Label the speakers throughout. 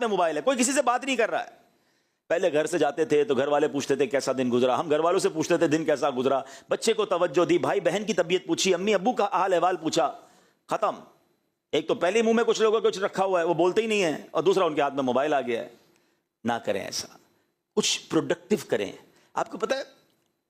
Speaker 1: میں موبائل ہے, کوئی کسی سے بات نہیں کر رہا ہے. پہلے گھر سے جاتے تھے تو گھر والے پوچھتے تھے کیسا دن گزرا, ہم گھر والوں سے پوچھتے تھے دن کیسا گزرا, بچے کو توجہ دی, بھائی بہن کی طبیعت پوچھی, امی ابو کا حال احوال پوچھا, ختم. ایک تو پہلے منہ میں کچھ لوگوں کو کچھ رکھا ہوا ہے, وہ بولتے ہی نہیں ہیں, اور دوسرا ان کے ہاتھ میں موبائل آ گیا ہے. نہ کریں ایسا, کچھ پروڈکٹیو کریں. آپ کو پتہ ہے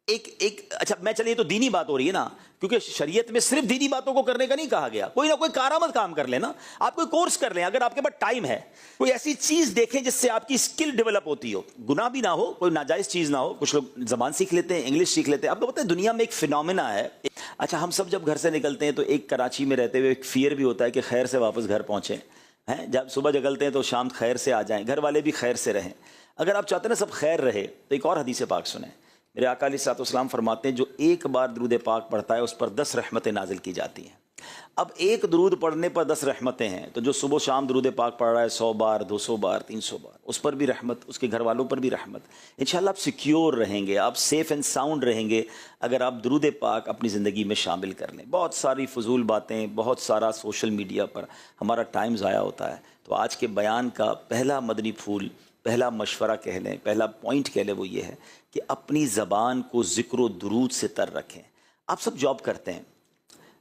Speaker 1: اچھا میں چلیے تو دینی بات ہو رہی ہے نا, کیونکہ شریعت میں صرف دینی باتوں کو کرنے کا نہیں کہا گیا. کوئی نہ کوئی کارآمد کام کر لیں نا, آپ کوئی کورس کر لیں, اگر آپ کے پاس ٹائم ہے, کوئی ایسی چیز دیکھیں جس سے آپ کی اسکل ڈیولپ ہوتی ہو, گناہ بھی نہ ہو, کوئی ناجائز چیز نہ ہو. کچھ لوگ زبان سیکھ لیتے ہیں, انگلش سیکھ لیتے ہیں. آپ کو پتہ ہے دنیا میں ایک فینومینا ہے. اچھا ہم سب جب گھر سے نکلتے ہیں تو ایک کراچی میں رہتے ہوئے ایک فیئر بھی ہوتا ہے کہ خیر سے واپس گھر پہنچیں, ہیں جب صبح نکلتے ہیں تو شام خیر سے آ جائیں, گھر والے بھی خیر سے رہیں. اگر آپ چاہتے ہیں نا سب خیر رہے تو ایک اور حدیث پاک سنیں. میرے آقا علیہ الصلوۃ والسلام فرماتے ہیں جو ایک بار درود پاک پڑھتا ہے اس پر 10 رحمتیں نازل کی جاتی ہیں. اب ایک درود پڑھنے پر 10 رحمتیں ہیں, تو جو صبح شام درود پاک پڑھ رہا ہے 100 بار 200 بار 300 بار, اس پر بھی رحمت, اس کے گھر والوں پر بھی رحمت. انشاءاللہ آپ سیکیور رہیں گے, آپ سیف اینڈ ساؤنڈ رہیں گے اگر آپ درود پاک اپنی زندگی میں شامل کر لیں. بہت ساری فضول باتیں, بہت سارا سوشل میڈیا پر ہمارا ٹائم ضائع ہوتا ہے. تو آج کے بیان کا پہلا مدنی پھول, پہلا مشورہ کہہ لیں, پہلا پوائنٹ کہہ لیں, وہ یہ ہے کہ اپنی زبان کو ذکر و درود سے تر رکھیں. آپ سب جاب کرتے ہیں,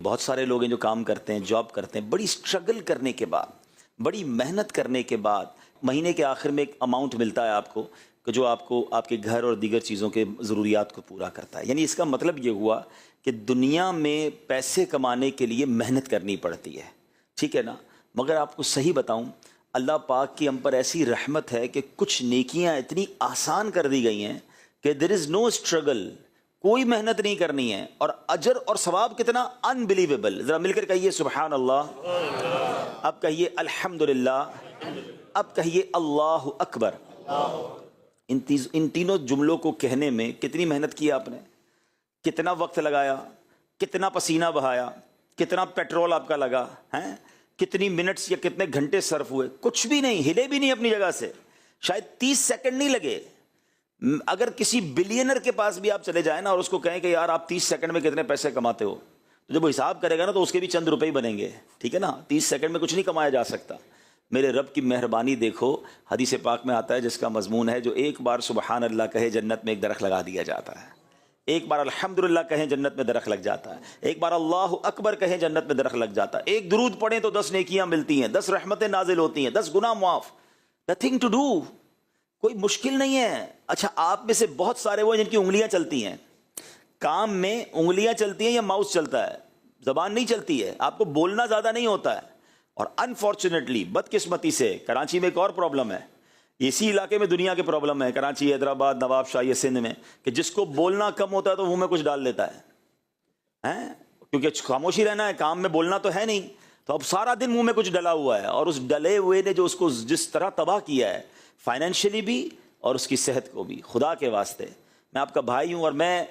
Speaker 1: بہت سارے لوگ ہیں جو کام کرتے ہیں, جاب کرتے ہیں, بڑی سٹرگل کرنے کے بعد, بڑی محنت کرنے کے بعد مہینے کے آخر میں ایک اماؤنٹ ملتا ہے آپ کو کہ جو آپ کو آپ کے گھر اور دیگر چیزوں کے ضروریات کو پورا کرتا ہے. یعنی اس کا مطلب یہ ہوا کہ دنیا میں پیسے کمانے کے لیے محنت کرنی پڑتی ہے, ٹھیک ہے نا. مگر آپ کو صحیح بتاؤں, اللہ پاک کی ہم پر ایسی رحمت ہے کہ کچھ نیکیاں اتنی آسان کر دی گئی ہیں کہ دیر از نو اسٹرگل, کوئی محنت نہیں کرنی ہے, اور اجر اور ثواب کتنا انبلیویبل. ذرا مل کر کہیے سبحان اللہ, اب کہیے الحمدللہ, اب کہیے اللہ اکبر. ان تینوں جملوں کو کہنے میں کتنی محنت کی آپ نے, کتنا وقت لگایا, کتنا پسینہ بہایا, کتنا پیٹرول آپ کا لگا ہیں, کتنی منٹس یا کتنے گھنٹے صرف ہوئے. کچھ بھی نہیں, ہلے بھی نہیں اپنی جگہ سے, شاید 30 سیکنڈ نہیں لگے. اگر کسی بلینر کے پاس بھی آپ چلے جائیں نا اور اس کو کہیں کہ یار آپ 30 سیکنڈ میں کتنے پیسے کماتے ہو, تو جب وہ حساب کرے گا نا تو اس کے بھی چند روپے ہی بنیں گے, ٹھیک ہے نا. 30 سیکنڈ میں کچھ نہیں کمایا جا سکتا. میرے رب کی مہربانی دیکھو, حدیث پاک میں آتا ہے جس کا مضمون ہے جو ایک بار سبحان اللہ کہے جنت میں ایک درخت لگا دیا جاتا ہے, ایک بار الحمدللہ کہیں جنت میں درخت لگ جاتا ہے, ایک بار اللہ اکبر کہیں جنت میں درخت لگ جاتا ہے, ایک درود پڑھیں تو 10 نیکیاں ملتی ہیں, 10 رحمتیں نازل ہوتی ہیں, 10 گناہ معاف. نتھنگ ٹو ڈو, کوئی مشکل نہیں ہے. اچھا آپ میں سے بہت سارے وہ جن کی انگلیاں چلتی ہیں, کام میں انگلیاں چلتی ہیں یا ماؤس چلتا ہے, زبان نہیں چلتی ہے, آپ کو بولنا زیادہ نہیں ہوتا ہے. اور انفارچونیٹلی, بدقسمتی سے, کراچی میں ایک اور پرابلم ہے, اسی علاقے میں دنیا کے پرابلم ہے, کراچی, حیدرآباد, نواب شاہ, یہ سندھ میں, کہ جس کو بولنا کم ہوتا ہے تو منہ میں کچھ ڈال لیتا ہے, کیونکہ خاموشی رہنا ہے, کام میں بولنا تو ہے نہیں, تو اب سارا دن منہ میں کچھ ڈلا ہوا ہے. اور اس ڈلے ہوئے نے جو اس کو جس طرح تباہ کیا ہے, فائنینشلی بھی اور اس کی صحت کو بھی. خدا کے واسطے میں آپ کا بھائی ہوں, اور میں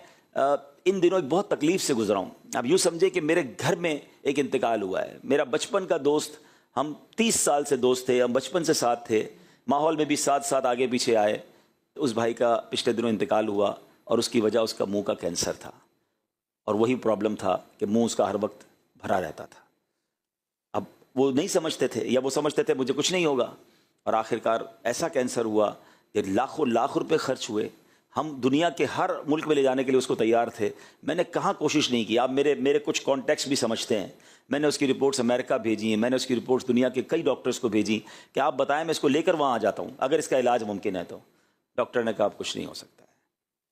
Speaker 1: ان دنوں ایک بہت تکلیف سے گزرا ہوں. اب یوں سمجھے کہ میرے گھر میں ایک انتقال ہوا ہے. میرا بچپن کا دوست, ہم 30 سال سے دوست تھے, ہم بچپن سے ساتھ تھے, ماحول میں بھی ساتھ ساتھ آگے پیچھے آئے. اس بھائی کا پچھلے دنوں انتقال ہوا, اور اس کی وجہ اس کا منہ کا کینسر تھا, اور وہی پرابلم تھا کہ منہ اس کا ہر وقت بھرا رہتا تھا. اب وہ نہیں سمجھتے تھے, یا وہ سمجھتے تھے مجھے کچھ نہیں ہوگا, اور آخرکار ایسا کینسر ہوا کہ لاکھوں لاکھ روپے خرچ ہوئے. ہم دنیا کے ہر ملک میں لے جانے کے لیے اس کو تیار تھے. میں نے کہاں کوشش نہیں کی. آپ میرے کچھ کانٹیکٹس بھی سمجھتے ہیں. میں نے اس کی رپورٹس امریکہ بھیجی ہیں, میں نے اس کی رپورٹس دنیا کے کئی ڈاکٹرز کو بھیجی کہ آپ بتائیں میں اس کو لے کر وہاں آ جاتا ہوں اگر اس کا علاج ممکن ہے. تو ڈاکٹر نے کہا اب کچھ نہیں ہو سکتا ہے.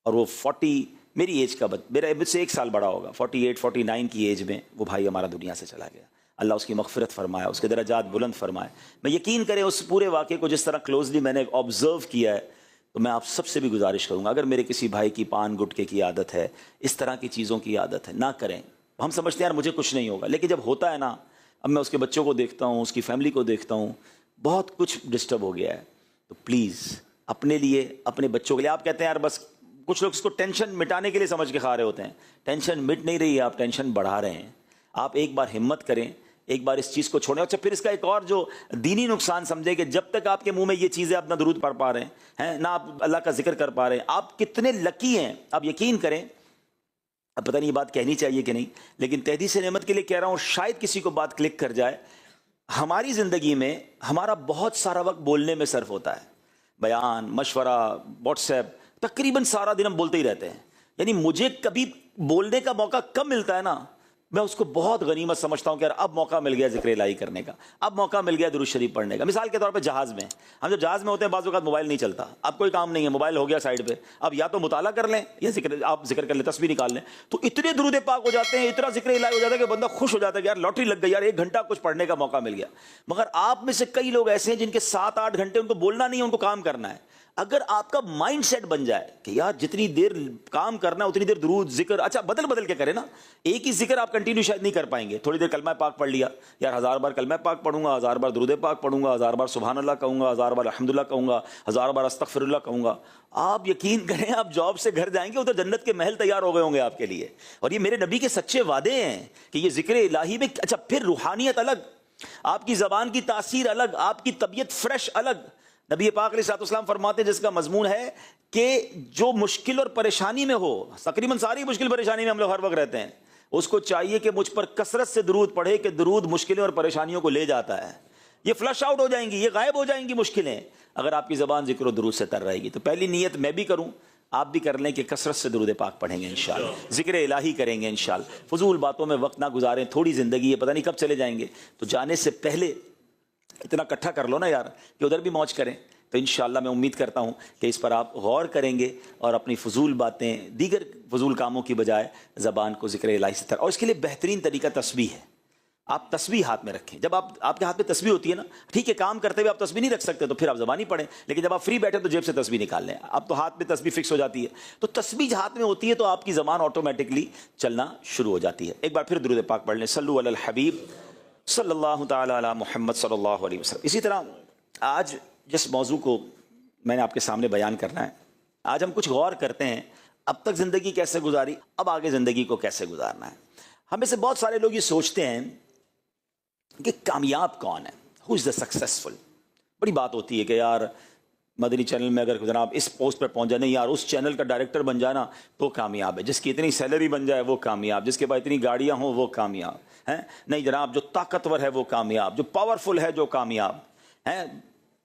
Speaker 1: اور وہ 40 میری ایج کا میرا مجھ سے 1 سال بڑا ہوگا, 48 49 کی ایج میں وہ بھائی ہمارا دنیا سے چلا گیا. اللہ اس کی مغفرت فرمائے, اس کے درجات بلند فرمائے. میں یقین کریں اس پورے واقعے کو جس طرح کلوزلی میں نے آبزرو کیا ہے, تو میں آپ سب سے بھی گزارش کروں گا, اگر میرے کسی بھائی کی پان گٹکے کی عادت ہے, اس طرح کی چیزوں کی عادت ہے, نہ کریں. ہم سمجھتے ہیں یار مجھے کچھ نہیں ہوگا, لیکن جب ہوتا ہے نا, اب میں اس کے بچوں کو دیکھتا ہوں, اس کی فیملی کو دیکھتا ہوں, بہت کچھ ڈسٹرب ہو گیا ہے. تو پلیز اپنے لیے, اپنے بچوں کے لیے, آپ کہتے ہیں یار بس, کچھ لوگ اس کو ٹینشن مٹانے کے لیے سمجھ کے کھا رہے ہوتے ہیں. ٹینشن مٹ نہیں رہی ہے, آپ ٹینشن بڑھا رہے ہیں. آپ ایک بار ہمت کریں, ایک بار اس چیز کو چھوڑیں. اچھا پھر اس کا ایک اور جو دینی نقصان سمجھے کہ جب تک آپ کے منہ میں یہ چیزیں آپ نہ درود پڑھ پا رہے ہیں, نہ آپ اللہ کا ذکر کر پا رہے ہیں, آپ کتنے لکی ہیں. آپ یقین کریں, اب پتہ نہیں یہ بات کہنی چاہیے کہ نہیں, لیکن تحدیث نعمت کے لیے کہہ رہا ہوں, شاید کسی کو بات کلک کر جائے. ہماری زندگی میں ہمارا بہت سارا وقت بولنے میں صرف ہوتا ہے، بیان، مشورہ، واٹس ایپ، تقریباً سارا دن ہم بولتے ہی رہتے ہیں. یعنی مجھے کبھی بولنے کا موقع کب ملتا ہے نا، میں اس کو بہت غنیمت سمجھتا ہوں کہ یار اب موقع مل گیا ذکر الہی کرنے کا، اب موقع مل گیا درود شریف پڑھنے کا. مثال کے طور پہ جہاز میں ہم جب جہاز میں ہوتے ہیں بعض اوقات موبائل نہیں چلتا، اب کوئی کام نہیں ہے، موبائل ہو گیا سائڈ پہ، اب یا تو مطالعہ کر لیں یا آپ ذکر کر لیں، تسبیح نکال لیں، تو اتنے درود پاک ہو جاتے ہیں، اتنا ذکر الہی ہو جاتا ہے کہ بندہ خوش ہو جاتا ہے کہ یار لاٹری لگ گئی، یار 1 گھنٹہ کچھ پڑھنے کا موقع مل گیا. مگر آپ میں سے کئی لوگ ایسے ہیں جن کے 7-8 گھنٹے ان کو بولنا نہیں ہے، ان کو کام کرنا ہے. اگر آپ کا مائنڈ سیٹ بن جائے کہ یار جتنی دیر کام کرنا ہے اتنی دیر درود ذکر، اچھا بدل بدل کے کریں نا، ایک ہی ذکر آپ کنٹینیو شاید نہیں کر پائیں گے. تھوڑی دیر کلمہ پاک پڑھ لیا، یار 1000 بار کلمہ پاک پڑھوں گا، 1000 بار درود پاک پڑھوں گا، 1000 بار سبحان اللہ کہوں گا، 1000 بار الحمدللہ کہوں گا، 1000 بار استغفر اللہ کہوں گا. آپ یقین کریں آپ جاب سے گھر جائیں گے ادھر جنت کے محل تیار ہو گئے ہوں گے آپ کے لیے. اور یہ میرے نبی کے سچے وعدے ہیں کہ یہ ذکر الہی میں. اچھا پھر روحانیت الگ، آپ کی زبان کی تاثیر الگ، آپ کی طبیعت فریش الگ. نبی پاک علیہ الصلوۃ والسلام فرماتے ہیں جس کا مضمون ہے کہ جو مشکل اور پریشانی میں ہو، تقریباً ساری مشکل پریشانی میں ہم لوگ ہر وقت رہتے ہیں، اس کو چاہیے کہ مجھ پر کثرت سے درود پڑھے کہ درود مشکلیں اور پریشانیوں کو لے جاتا ہے. یہ فلش آؤٹ ہو جائیں گی، یہ غائب ہو جائیں گی مشکلیں اگر آپ کی زبان ذکر و درود سے تر رہے گی. تو پہلی نیت میں بھی کروں، آپ بھی کر لیں کہ کثرت سے درود پاک پڑھیں گے انشاءاللہ، ذکر الہی کریں گے انشاءاللہ. فضول باتوں میں وقت نہ گزاریں، تھوڑی زندگی ہے، پتہ نہیں کب چلے جائیں گے. تو جانے سے پہلے اتنا اکٹھا کر لو نا یار کہ ادھر بھی موج کریں. تو انشاءاللہ میں امید کرتا ہوں کہ اس پر آپ غور کریں گے اور اپنی فضول باتیں، دیگر فضول کاموں کی بجائے زبان کو ذکر الہی سے اور اس کے لیے بہترین طریقہ تسبیح ہے. آپ تسبیح ہاتھ میں رکھیں. جب آپ کے ہاتھ میں تسبیح ہوتی ہے نا، ٹھیک ہے کام کرتے ہوئے آپ تسبیح نہیں رکھ سکتے تو پھر آپ زبانی پڑھیں، لیکن جب آپ فری بیٹھے تو جیب سے تسبیح نکال لیں. اب تو ہاتھ میں تسبیح فکس ہو جاتی ہے، تو تسبیح ہاتھ میں ہوتی ہے تو آپ کی زبان آٹومیٹکلی چلنا شروع ہو جاتی ہے. ایک بار پھر درود پاک پڑھ لیں، صلو علی الحبیب صلی اللہ تعالی علی محمد صلی اللہ علیہ وسلم. اسی طرح آج جس موضوع کو میں نے آپ کے سامنے بیان کرنا ہے، آج ہم کچھ غور کرتے ہیں اب تک زندگی کیسے گزاری، اب آگے زندگی کو کیسے گزارنا ہے. ہمیں سے بہت سارے لوگ یہ سوچتے ہیں کہ کامیاب کون ہے، ہو از دا سکسیسفل. بڑی بات ہوتی ہے کہ یار مدنی چینل میں اگر جناب اس پوسٹ پہ پہنچ جائے، نہیں یار اس چینل کا ڈائریکٹر بن جائے نا تو کامیاب ہے، جس کی اتنی سیلری بن جائے وہ کامیاب، جس کے پاس اتنی گاڑیاں ہوں وہ کامیاب ہیں. نہیں جناب، جو طاقتور ہے وہ کامیاب، جو پاورفل ہے جو کامیاب ہیں،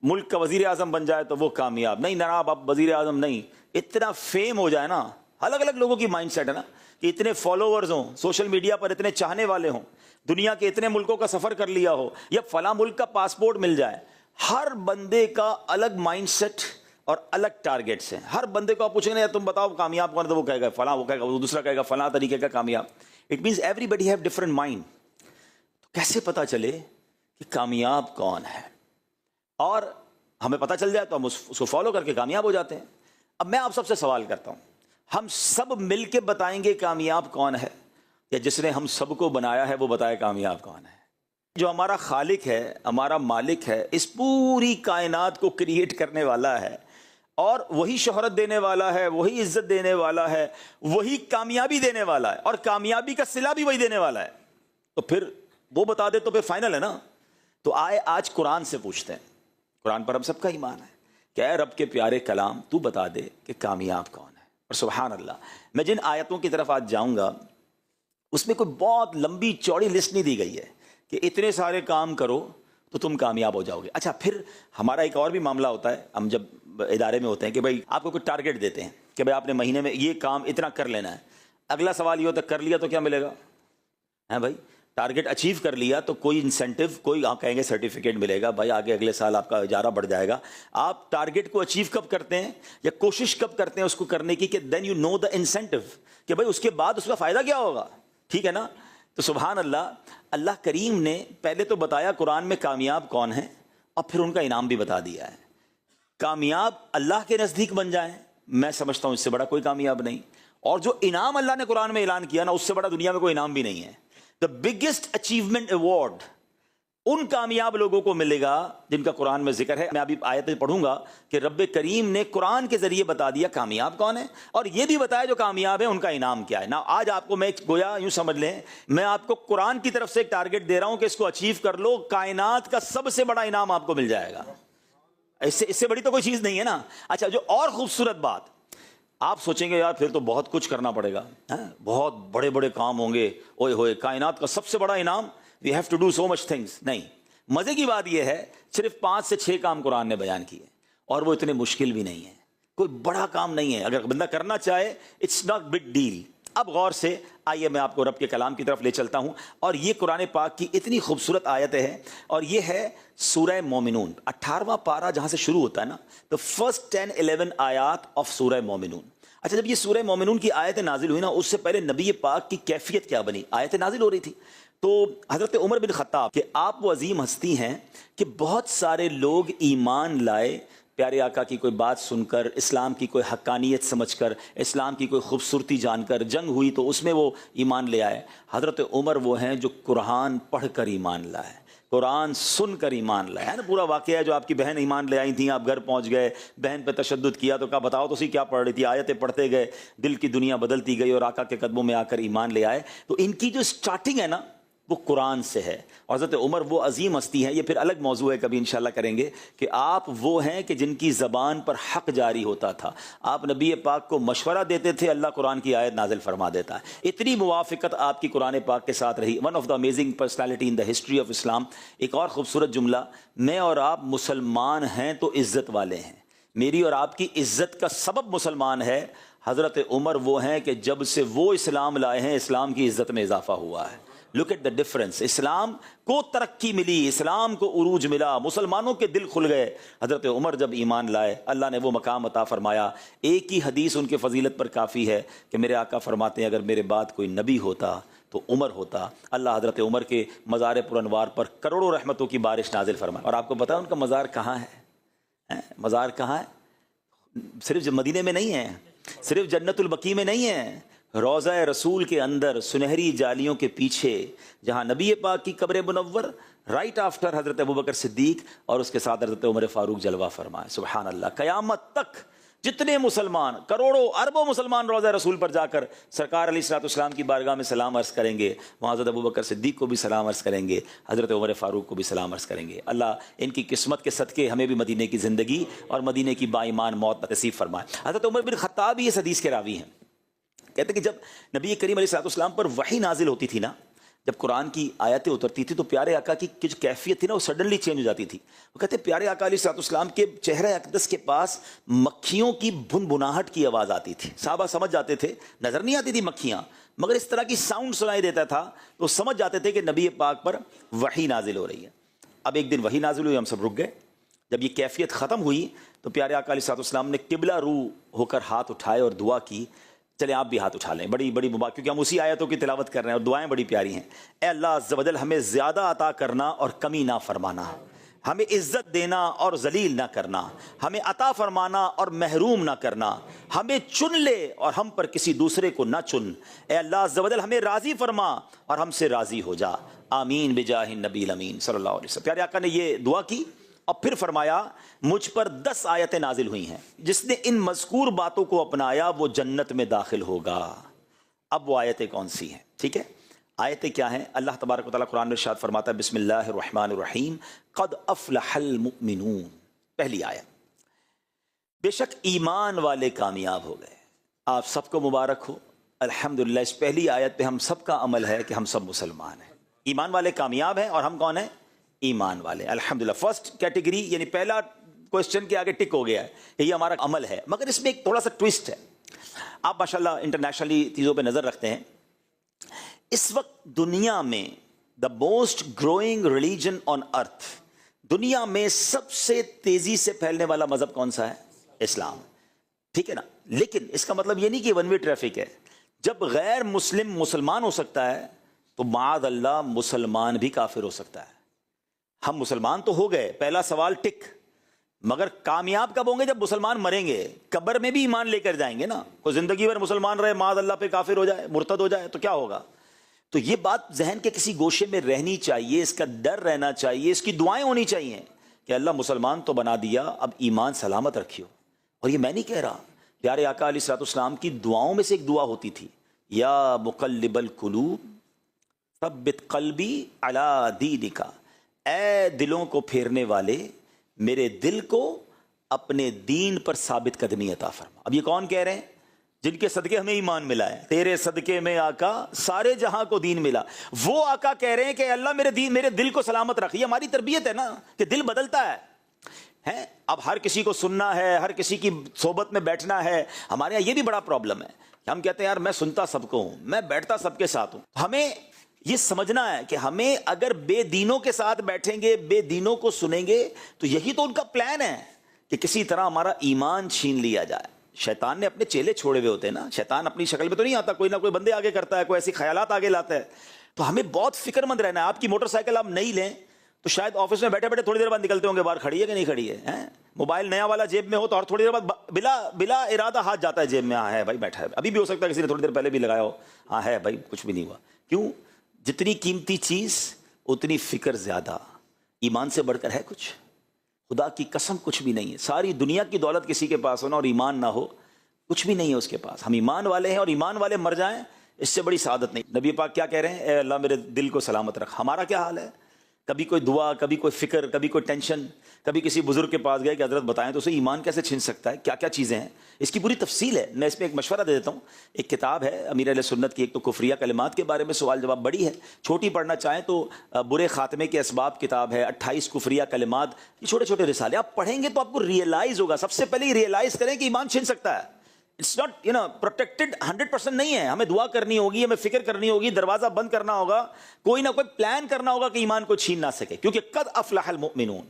Speaker 1: ملک کا وزیر اعظم بن جائے تو وہ کامیاب. نہیں جناب اب وزیر اعظم نہیں، اتنا فیم ہو جائے نا. الگ الگ لوگوں کی مائنڈ سیٹ ہے نا کہ اتنے فالوورز ہوں، سوشل میڈیا پر اتنے چاہنے والے ہوں، دنیا کے اتنے ملکوں کا سفر کر لیا ہو، یا فلاں ملک کا پاسپورٹ مل جائے. ہر بندے کا الگ مائنڈ سیٹ اور الگ ٹارگیٹس ہیں. ہر بندے کو آپ پوچھیں گے تم بتاؤ کامیاب کون ہے تو وہ کہے گا فلاں، وہ کہے گا وہ دوسرا کہے گا فلاں طریقے کا کامیاب. It means everybody have different mind. تو کیسے پتا چلے کہ کامیاب کون ہے؟ اور ہمیں پتہ چل جائے تو ہم اس کو فالو کر کے کامیاب ہو جاتے ہیں. اب میں آپ سب سے سوال کرتا ہوں، ہم سب مل کے بتائیں گے کامیاب کون ہے، یا جس نے ہم سب کو بنایا ہے وہ بتائے کامیاب کون ہے؟ جو ہمارا خالق ہے، ہمارا مالک ہے، اس پوری کائنات کو کریٹ کرنے والا ہے، اور وہی شہرت دینے والا ہے، وہی عزت دینے والا ہے، وہی کامیابی دینے والا ہے، اور کامیابی کا صلہ بھی وہی دینے والا ہے. تو پھر وہ بتا دے تو پھر فائنل ہے نا. تو آج قرآن سے پوچھتے ہیں، قرآن پر ہم سب کا ایمان ہے کہ اے رب کے پیارے کلام تو بتا دے کہ کامیاب کون ہے. اور سبحان اللہ، میں جن آیتوں کی طرف آج جاؤں گا اس میں کوئی بہت لمبی چوڑی لسٹ نہیں دی گئی ہے کہ اتنے سارے کام کرو تو تم کامیاب ہو جاؤ گے. اچھا پھر ہمارا ایک اور بھی معاملہ ہوتا ہے، ہم جب ادارے میں ہوتے ہیں کہ بھائی آپ کو کوئی ٹارگیٹ دیتے ہیں کہ بھائی آپ نے مہینے میں یہ کام اتنا کر لینا ہے. اگلا سوال یہ ہوتا ہے کر لیا تو کیا ملے گا؟ ہیں بھائی ٹارگیٹ اچیو کر لیا تو کوئی انسینٹیو، کوئی آپ کہیں گے سرٹیفکیٹ ملے گا، بھائی آگے اگلے سال آپ کا اجارہ بڑھ جائے گا. آپ ٹارگیٹ کو اچیو کب کرتے ہیں یا کوشش کب کرتے ہیں اس کو کرنے کی کہ then you know the incentive کہ بھائی اس کے بعد اس کا فائدہ کیا ہوگا. ٹھیک ہے نا؟ تو سبحان اللہ، اللہ کریم نے پہلے تو بتایا قرآن میں کامیاب کون ہے، اور پھر ان کا انعام بھی بتا دیا ہے. کامیاب اللہ کے نزدیک بن جائیں، میں سمجھتا ہوں اس سے بڑا کوئی کامیاب نہیں. اور جو انعام اللہ نے قرآن میں اعلان کیا نا، اس سے بڑا دنیا میں کوئی انعام بھی نہیں ہے. دا بگیسٹ اچیومنٹ ایوارڈ ان کامیاب لوگوں کو ملے گا جن کا قرآن میں ذکر ہے. میں ابھی آیتیں پڑھوں گا کہ رب کریم نے قرآن کے ذریعے بتا دیا کامیاب کون ہے، اور یہ بھی بتایا جو کامیاب ہے ان کا انعام کیا ہے. نا آج آپ کو میں گویا یوں سمجھ لیں میں آپ کو قرآن کی طرف سے ایک ٹارگیٹ دے رہا ہوں کہ اس کو اچیو کر لو، کائنات کا سب سے بڑا انعام آپ کو مل جائے گا. اس سے بڑی تو کوئی چیز نہیں ہے نا. اچھا جو اور خوبصورت بات، آپ سوچیں گے یار پھر تو بہت کچھ کرنا پڑے گا، بہت بڑے بڑے کام ہوں گے، اوئے ہوئے کائنات کا سب سے بڑا انعام، we have to do so much things. نہیں، مزے کی بات یہ ہے صرف 5 سے 6 کام قرآن نے بیان کیے اور وہ اتنے مشکل بھی نہیں ہیں، کوئی بڑا کام نہیں ہے، اگر بندہ کرنا چاہے اٹس ناٹ بگ ڈیل۔ اب غور سے آئیے میں آپ کو رب کے کلام کی طرف لے چلتا ہوں، اور یہ قرآن پاک کی اتنی خوبصورت آیتیں ہیں، اور یہ ہے سورہ مومنون 18واں پارہ جہاں سے شروع ہوتا ہے نا، تو فرسٹ 10-11 آیات آف سورہ مومنون۔ اچھا، جب یہ سورہ مومنون کی آیتیں نازل ہوئی نا، اس سے پہلے نبی پاک کی کیفیت کیا بنی؟ آیتیں نازل ہو رہی تھی تو حضرت عمر بن خطاب کہ آپ وہ عظیم ہستی ہیں کہ بہت سارے لوگ ایمان لائے پیارے آقا کی کوئی بات سن کر، اسلام کی کوئی حقانیت سمجھ کر، اسلام کی کوئی خوبصورتی جان کر، جنگ ہوئی تو اس میں وہ ایمان لے آئے۔ حضرت عمر وہ ہیں جو قرآن پڑھ کر ایمان لائے، قرآن سن کر ایمان لائے، ہے نا پورا واقعہ ہے جو آپ کی بہن ایمان لے آئی تھیں، آپ گھر پہنچ گئے، بہن پہ تشدد کیا تو کہا بتاؤ تو سی کیا پڑھ رہی تھی، آیتیں پڑھتے گئے، دل کی دنیا بدلتی گئی اور آقا کے قدموں میں آ کر ایمان لے آئے۔ تو ان کی جو سٹارٹنگ ہے نا وہ قرآن سے ہے، اور حضرت عمر وہ عظیم ہستی ہیں، یہ پھر الگ موضوع ہے، کبھی انشاءاللہ کریں گے، کہ آپ وہ ہیں کہ جن کی زبان پر حق جاری ہوتا تھا، آپ نبی پاک کو مشورہ دیتے تھے، اللہ قرآن کی آیت نازل فرما دیتا ہے، اتنی موافقت آپ کی قرآن پاک کے ساتھ رہی۔ One of the amazing personality in the history of Islam. ایک اور خوبصورت جملہ، میں اور آپ مسلمان ہیں تو عزت والے ہیں، میری اور آپ کی عزت کا سبب مسلمان ہے۔ حضرت عمر وہ ہیں کہ جب سے وہ اسلام لائے ہیں، اسلام کی عزت میں اضافہ ہوا ہے۔ لک ایٹ دا ڈفرنس، اسلام کو ترقی ملی، اسلام کو عروج ملا، مسلمانوں کے دل کھل گئے۔ حضرت عمر جب ایمان لائے، اللہ نے وہ مقام عطا فرمایا۔ ایک ہی حدیث ان کے فضیلت پر کافی ہے کہ میرے آقا فرماتے ہیں اگر میرے بعد کوئی نبی ہوتا تو عمر ہوتا۔ اللہ حضرت عمر کے مزار پر انوار پر کروڑوں رحمتوں کی بارش نازل فرمائے۔ اور آپ کو پتا ہے ان کا مزار کہاں ہے؟ مزار کہاں ہے؟ صرف مدینے میں نہیں ہے، صرف جنت البقیع میں نہیں ہے، روضہ رسول کے اندر سنہری جالیوں کے پیچھے جہاں نبی پاک کی قبر منور، رائٹ آفٹر حضرت ابوبکر صدیق، اور اس کے ساتھ حضرت عمر فاروق جلوہ فرمائے۔ سبحان اللہ، قیامت تک جتنے مسلمان، کروڑوں اربوں مسلمان روضہ رسول پر جا کر سرکار علیہ الصلوۃ والسلام کی بارگاہ میں سلام عرض کریں گے، وہاں حضرت ابوبکر صدیق کو بھی سلام عرض کریں گے، حضرت عمر فاروق کو بھی سلام عرض کریں گے۔ اللہ ان کی قسمت کے صدقے ہمیں بھی مدینے کی زندگی اور مدینے کی باایمان موت نصیب فرمائے۔ حضرت عمر بن خطاب بھی اس حدیث کے راوی ہیں، کہتے ہیں کہ جب نبی کریم علیہ الصلوۃ والسلام پر وحی نازل ہوتی تھی نا، جب قرآن کی آیتیں اترتی تھی تو پیارے آقا کی جو کیفیت تھی نا وہ سڈنلی چینج ہو جاتی تھی۔ وہ کہتے ہیں پیارے آقا علیہ الصلوۃ والسلام کے چہرہ اقدس کے پاس مکھیوں کی بھنبھناہٹ کی آواز آتی تھی، صحابہ سمجھ جاتے تھے، نظر نہیں آتی تھی مکھیاں، مگر اس طرح کی ساؤنڈ سنائی دیتا تھا تو سمجھ جاتے تھے کہ نبی پاک پر وحی نازل ہو رہی ہے۔ اب ایک دن وحی نازل ہوئی، ہم سب رک گئے۔ جب یہ کیفیت ختم ہوئی تو پیارے آقا علیہ الصلوۃ والسلام نے قبلہ رو ہو کر ہاتھ اٹھائے اور دعا کی۔ چلیں آپ بھی ہاتھ اٹھا لیں، بڑی بڑی مبارک، کیونکہ ہم اسی آیتوں کی تلاوت کر رہے ہیں اور دعائیں بڑی پیاری ہیں۔ اے اللہ عز و جل، ہمیں زیادہ عطا کرنا اور کمی نہ فرمانا، ہمیں عزت دینا اور ذلیل نہ کرنا، ہمیں عطا فرمانا اور محروم نہ کرنا، ہمیں چن لے اور ہم پر کسی دوسرے کو نہ چن۔ اے اللہ عز و جل، ہمیں راضی فرما اور ہم سے راضی ہو جا، آمین بجاہ النبی الامین صلی اللہ علیہ وسلم۔ پیارے آقا نے یہ دعا کی اور پھر فرمایا مجھ پر 10 آیتیں نازل ہوئی ہیں، جس نے ان مذکور باتوں کو اپنایا وہ جنت میں داخل ہوگا۔ اب وہ آیتیں کون سی ہیں؟ ٹھیک ہے، آیتیں کیا ہیں؟ اللہ تبارک و تعالیٰ قرآن میں ارشاد فرماتا ہے بسم اللہ الرحمن الرحیم، قد افلح المؤمنون۔ پہلی آیت، بے شک ایمان والے کامیاب ہو گئے۔ آپ سب کو مبارک ہو، الحمدللہ اس پہلی آیت پہ ہم سب کا عمل ہے کہ ہم سب مسلمان ہیں، ایمان والے کامیاب ہیں، اور ہم کون ہیں؟ ایمان والے، الحمدللہ۔ فرسٹ کیٹیگری یعنی پہلا کوشچن کے آگے ٹک ہو گیا ہے کہ یہ ہمارا عمل ہے، مگر اس میں ایک تھوڑا سا ٹویسٹ ہے۔ آپ ماشاءاللہ انٹرنیشنلی چیزوں پہ نظر رکھتے ہیں، اس وقت دنیا میں the most growing religion on earth, دنیا میں سب سے تیزی سے پھیلنے والا مذہب کون سا ہے؟ اسلام، ٹھیک ہے نا؟ لیکن اس کا مطلب یہ نہیں کہ ون وے ٹریفک ہے۔ جب غیر مسلم مسلمان ہو سکتا ہے تو معاذ اللہ مسلمان بھی کافر ہو سکتا ہے۔ ہم مسلمان تو ہو گئے، پہلا سوال ٹک، مگر کامیاب کب ہوں گے؟ جب مسلمان مریں گے، قبر میں بھی ایمان لے کر جائیں گے نا۔ کوئی زندگی بھر مسلمان رہے، معاذ اللہ پہ کافر ہو جائے، مرتد ہو جائے تو کیا ہوگا؟ تو یہ بات ذہن کے کسی گوشے میں رہنی چاہیے، اس کا ڈر رہنا چاہیے، اس کی دعائیں ہونی چاہیے کہ اللہ مسلمان تو بنا دیا، اب ایمان سلامت رکھیو۔ اور یہ میں نہیں کہہ رہا، پیارے آقا علیہ الصلوۃ والسلام کی دعاؤں میں سے ایک دعا ہوتی تھی، یا مقلب القلوب ثبت قلبی علی دینک، اے دلوں کو پھیرنے والے میرے دل کو اپنے دین پر ثابت قدمی عطا فرما۔ اب یہ کون کہہ رہے ہیں؟ جن کے صدقے ہمیں ایمان ملا ہے. تیرے صدقے میں آقا سارے جہاں کو دین ملا. وہ آقا کہہ رہے ہیں کہ اللہ میرے دل کو سلامت رکھ. یہ ہماری تربیت ہے نا کہ دل بدلتا ہے. اب ہر کسی کو سننا ہے, ہر کسی کی صحبت میں بیٹھنا ہے. ہمارے یہاں یہ بھی بڑا پرابلم ہے. ہم کہتے ہیں یار میں سنتا سب کو ہوں, میں بیٹھتا سب کے ساتھ ہوں. ہمیں یہ سمجھنا ہے کہ ہمیں اگر بے دینوں کے ساتھ بیٹھیں گے, بے دینوں کو سنیں گے, تو یہی تو ان کا پلان ہے کہ کسی طرح ہمارا ایمان چھین لیا جائے. شیطان نے اپنے چیلے چھوڑے ہوئے ہوتے ہیں نا. شیطان اپنی شکل میں تو نہیں آتا, کوئی نہ کوئی بندے آگے کرتا ہے, کوئی ایسی خیالات آگے لاتا ہے. تو ہمیں بہت فکر مند رہنا ہے. آپ کی موٹر سائیکل آپ نہیں لیں تو شاید آفس میں بیٹھے بیٹھے تھوڑی دیر بعد نکلتے ہوں گے باہر, کھڑی ہے کہ نہیں کھڑی ہے. موبائل نیا والا جیب میں ہو تو اور تھوڑی دیر بعد بلا ارادہ ہاتھ جاتا ہے جیب میں. ہاں ہے بھائی, بیٹھا ہے. ابھی بھی ہو سکتا ہے کسی نے تھوڑی دیر پہلے بھی لگایا ہو. ہاں ہے بھائی, کچھ بھی نہیں ہوا. کیوں؟ جتنی قیمتی چیز اتنی فکر زیادہ. ایمان سے بڑھ کر ہے کچھ؟ خدا کی قسم کچھ بھی نہیں ہے. ساری دنیا کی دولت کسی کے پاس ہونا اور ایمان نہ ہو, کچھ بھی نہیں ہے اس کے پاس. ہم ایمان والے ہیں اور ایمان والے مر جائیں, اس سے بڑی سعادت نہیں. نبی پاک کیا کہہ رہے ہیں؟ اے اللہ میرے دل کو سلامت رکھ. ہمارا کیا حال ہے؟ کبھی کوئی دعا, کبھی کوئی فکر, کبھی کوئی ٹینشن, کبھی کسی بزرگ کے پاس گئے کہ حضرت بتائیں تو اسے ایمان کیسے چھن سکتا ہے, کیا کیا چیزیں ہیں. اس کی پوری تفصیل ہے. میں اس میں ایک مشورہ دے دیتا ہوں. ایک کتاب ہے امیر اہل سنت کی, ایک تو کفریہ کلمات کے بارے میں سوال جواب, بڑی ہے, چھوٹی پڑھنا چاہیں تو برے خاتمے کے اسباب کتاب ہے, 28 کفریہ کلمات. یہ چھوٹے چھوٹے رسالے آپ پڑھیں گے تو آپ کو ریئلائز ہوگا. سب سے پہلے ریئلائز کریں کہ ایمان چھن سکتا ہے. اٹس ناٹ پروٹیکٹڈ 100% نہیں ہے. ہمیں دعا کرنی ہوگی, ہمیں فکر کرنی ہوگی, دروازہ بند کرنا ہوگا, کوئی نہ کوئی پلان کرنا ہوگا کہ ایمان کو چھین نہ سکے. کیونکہ قد افلح المؤمنون,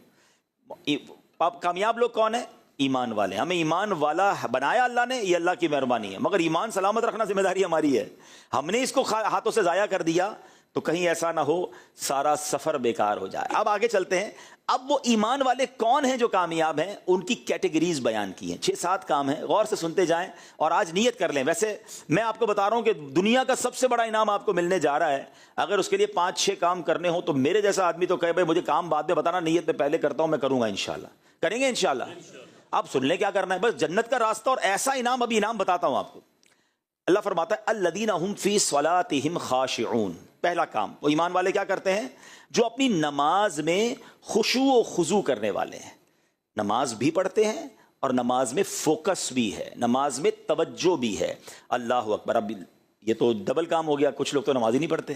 Speaker 1: کامیاب لوگ کون ہیں؟ ایمان والے. ہمیں ایمان والا بنایا اللہ نے, یہ اللہ کی مہربانی ہے, مگر ایمان سلامت رکھنا ذمہ داری ہماری ہے. ہم نے اس کو ہاتھوں سے ضائع کر دیا تو کہیں ایسا نہ ہو سارا سفر بیکار ہو جائے. اب آگے چلتے ہیں. اب وہ ایمان والے کون ہیں جو کامیاب ہیں, ان کی کیٹیگریز بیان کی ہیں. 6-7 کام ہیں, غور سے سنتے جائیں اور آج نیت کر لیں. ویسے میں آپ کو بتا رہا ہوں کہ دنیا کا سب سے بڑا انعام آپ کو ملنے جا رہا ہے. اگر اس کے لیے 5-6 کام کرنے ہوں تو میرے جیسا آدمی تو کہے بھائی مجھے کام بعد میں بتانا, نیت میں پہلے کرتا ہوں, میں کروں گا انشاءاللہ. کریں گے انشاءاللہ. آپ سن لیں کیا کرنا ہے, بس جنت کا راستہ اور ایسا انعام. ابھی انعام بتاتا ہوں آپ کو. اللہ فرماتا ہے الذین هم فی صلاتہم خاشعون. پہلا کام, وہ ایمان والے کیا کرتے ہیں؟ جو اپنی نماز میں خشوع و خضوع کرنے والے ہیں. نماز بھی پڑھتے ہیں اور نماز میں فوکس بھی ہے, نماز میں توجہ بھی ہے. اللہ اکبر. اب یہ تو ڈبل کام ہو گیا. کچھ لوگ تو نماز ہی نہیں پڑھتے.